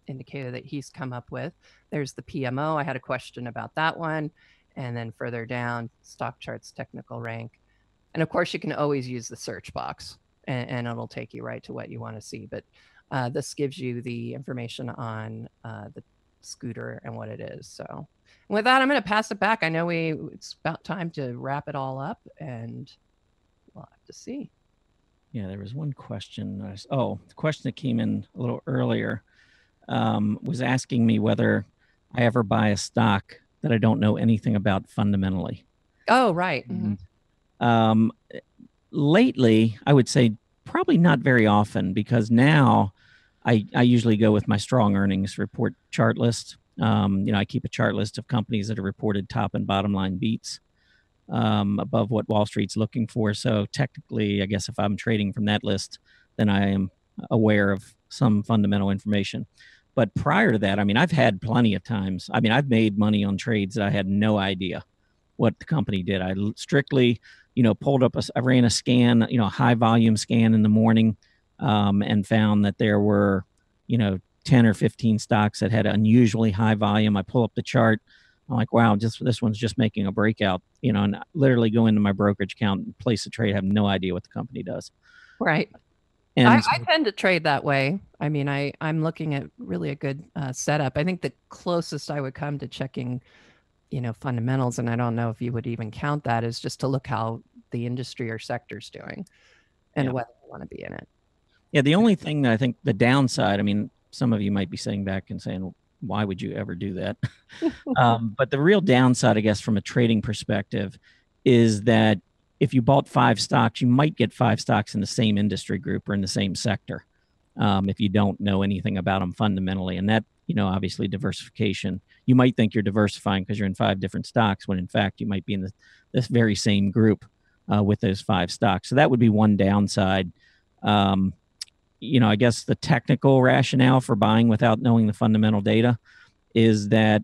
indicator that he's come up with. There's the PMO. I had a question about that one. And then further down, Stock Charts Technical Rank. And of course, you can always use the search box and it'll take you right to what you want to see. But this gives you the information on the scooter and what it is. So with that, I'm going to pass it back. I know it's about time to wrap it all up, and we'll have to see. Yeah, there was one question. The question that came in a little earlier was asking me whether I ever buy a stock that I don't know anything about fundamentally. Oh, right. Mm-hmm. Lately, I would say probably not very often, because now I usually go with my strong earnings report chart list. I keep a chart list of companies that have reported top and bottom line beats above what Wall Street's looking for. So technically, I guess if I'm trading from that list, then I am aware of some fundamental information. But prior to that, I've had plenty of times. I've made money on trades that I had no idea what the company did. I strictly, pulled up, I ran a scan, a high volume scan in the morning, and found that there were, 10 or 15 stocks that had unusually high volume. I pull up the chart. I'm like, wow, this one's just making a breakout, and literally go into my brokerage account and place a trade. I have no idea what the company does. Right. And I tend to trade that way. I'm looking at really a good setup. I think the closest I would come to checking, fundamentals, and I don't know if you would even count that, is just to look how the industry or sector's doing and whether you want to be in it. Yeah, the only thing that I think the downside, some of you might be sitting back and saying, why would you ever do that? But the real downside, I guess, from a trading perspective, is that if you bought 5 stocks, you might get 5 stocks in the same industry group or in the same sector if you don't know anything about them fundamentally. And that, obviously diversification, you might think you're diversifying because you're in 5 different stocks, when in fact you might be in this very same group with those 5 stocks. So that would be one downside. I guess the technical rationale for buying without knowing the fundamental data is that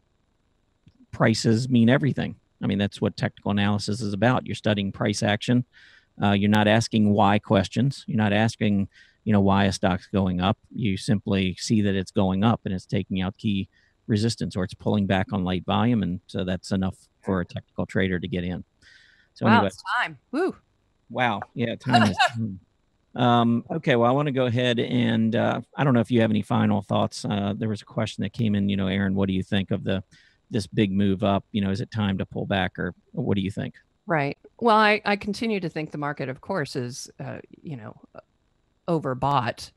prices mean everything. That's what technical analysis is about. You're studying price action. You're not asking why questions. You're not asking, why a stock's going up. You simply see that it's going up and it's taking out key resistance, or it's pulling back on light volume. And so that's enough for a technical trader to get in. So wow, anyway, it's time. Woo. Wow. Yeah, time is Okay, well, I want to go ahead and I don't know if you have any final thoughts. There was a question that came in, Aaron, what do you think of this big move up? Is it time to pull back, or what do you think? Right. Well, I continue to think the market, of course, is, overbought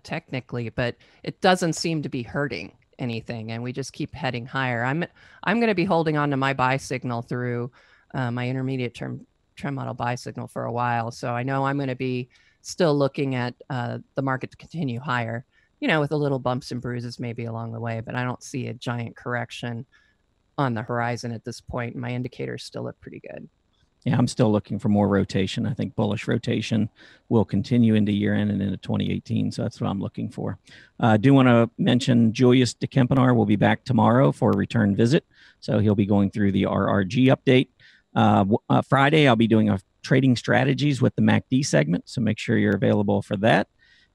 technically, but it doesn't seem to be hurting anything, and we just keep heading higher. I'm going to be holding on to my buy signal through my intermediate term trend model buy signal for a while, so I know I'm going to be still looking at the market to continue higher, with a little bumps and bruises maybe along the way, but I don't see a giant correction on the horizon at this point. My indicators still look pretty good. Yeah, I'm still looking for more rotation. I think bullish rotation will continue into year end and into 2018. So that's what I'm looking for. I do want to mention Julius de Kempenaar will be back tomorrow for a return visit. So he'll be going through the RRG update. Friday, I'll be doing a trading strategies with the MACD segment. So make sure you're available for that.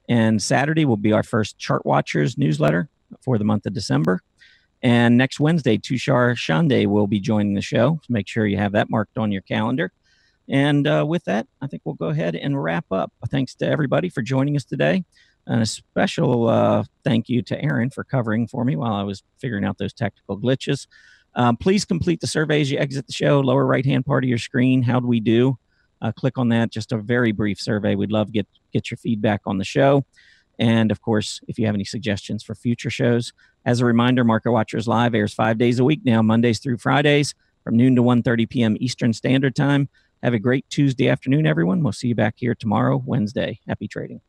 And Saturday will be our first Chart Watchers newsletter for the month of December. And next Wednesday, Tushar Shande will be joining the show. So make sure you have that marked on your calendar. And with that, I think we'll go ahead and wrap up. Thanks to everybody for joining us today. And a special thank you to Aaron for covering for me while I was figuring out those technical glitches. Please complete the survey as you exit the show. Lower right-hand part of your screen. How do we do? Click on that. Just a very brief survey. We'd love to get your feedback on the show. And of course, if you have any suggestions for future shows, as a reminder, Market Watchers Live airs 5 days a week now, Mondays through Fridays from noon to 1:30 p.m. Eastern Standard Time. Have a great Tuesday afternoon, everyone. We'll see you back here tomorrow, Wednesday. Happy trading.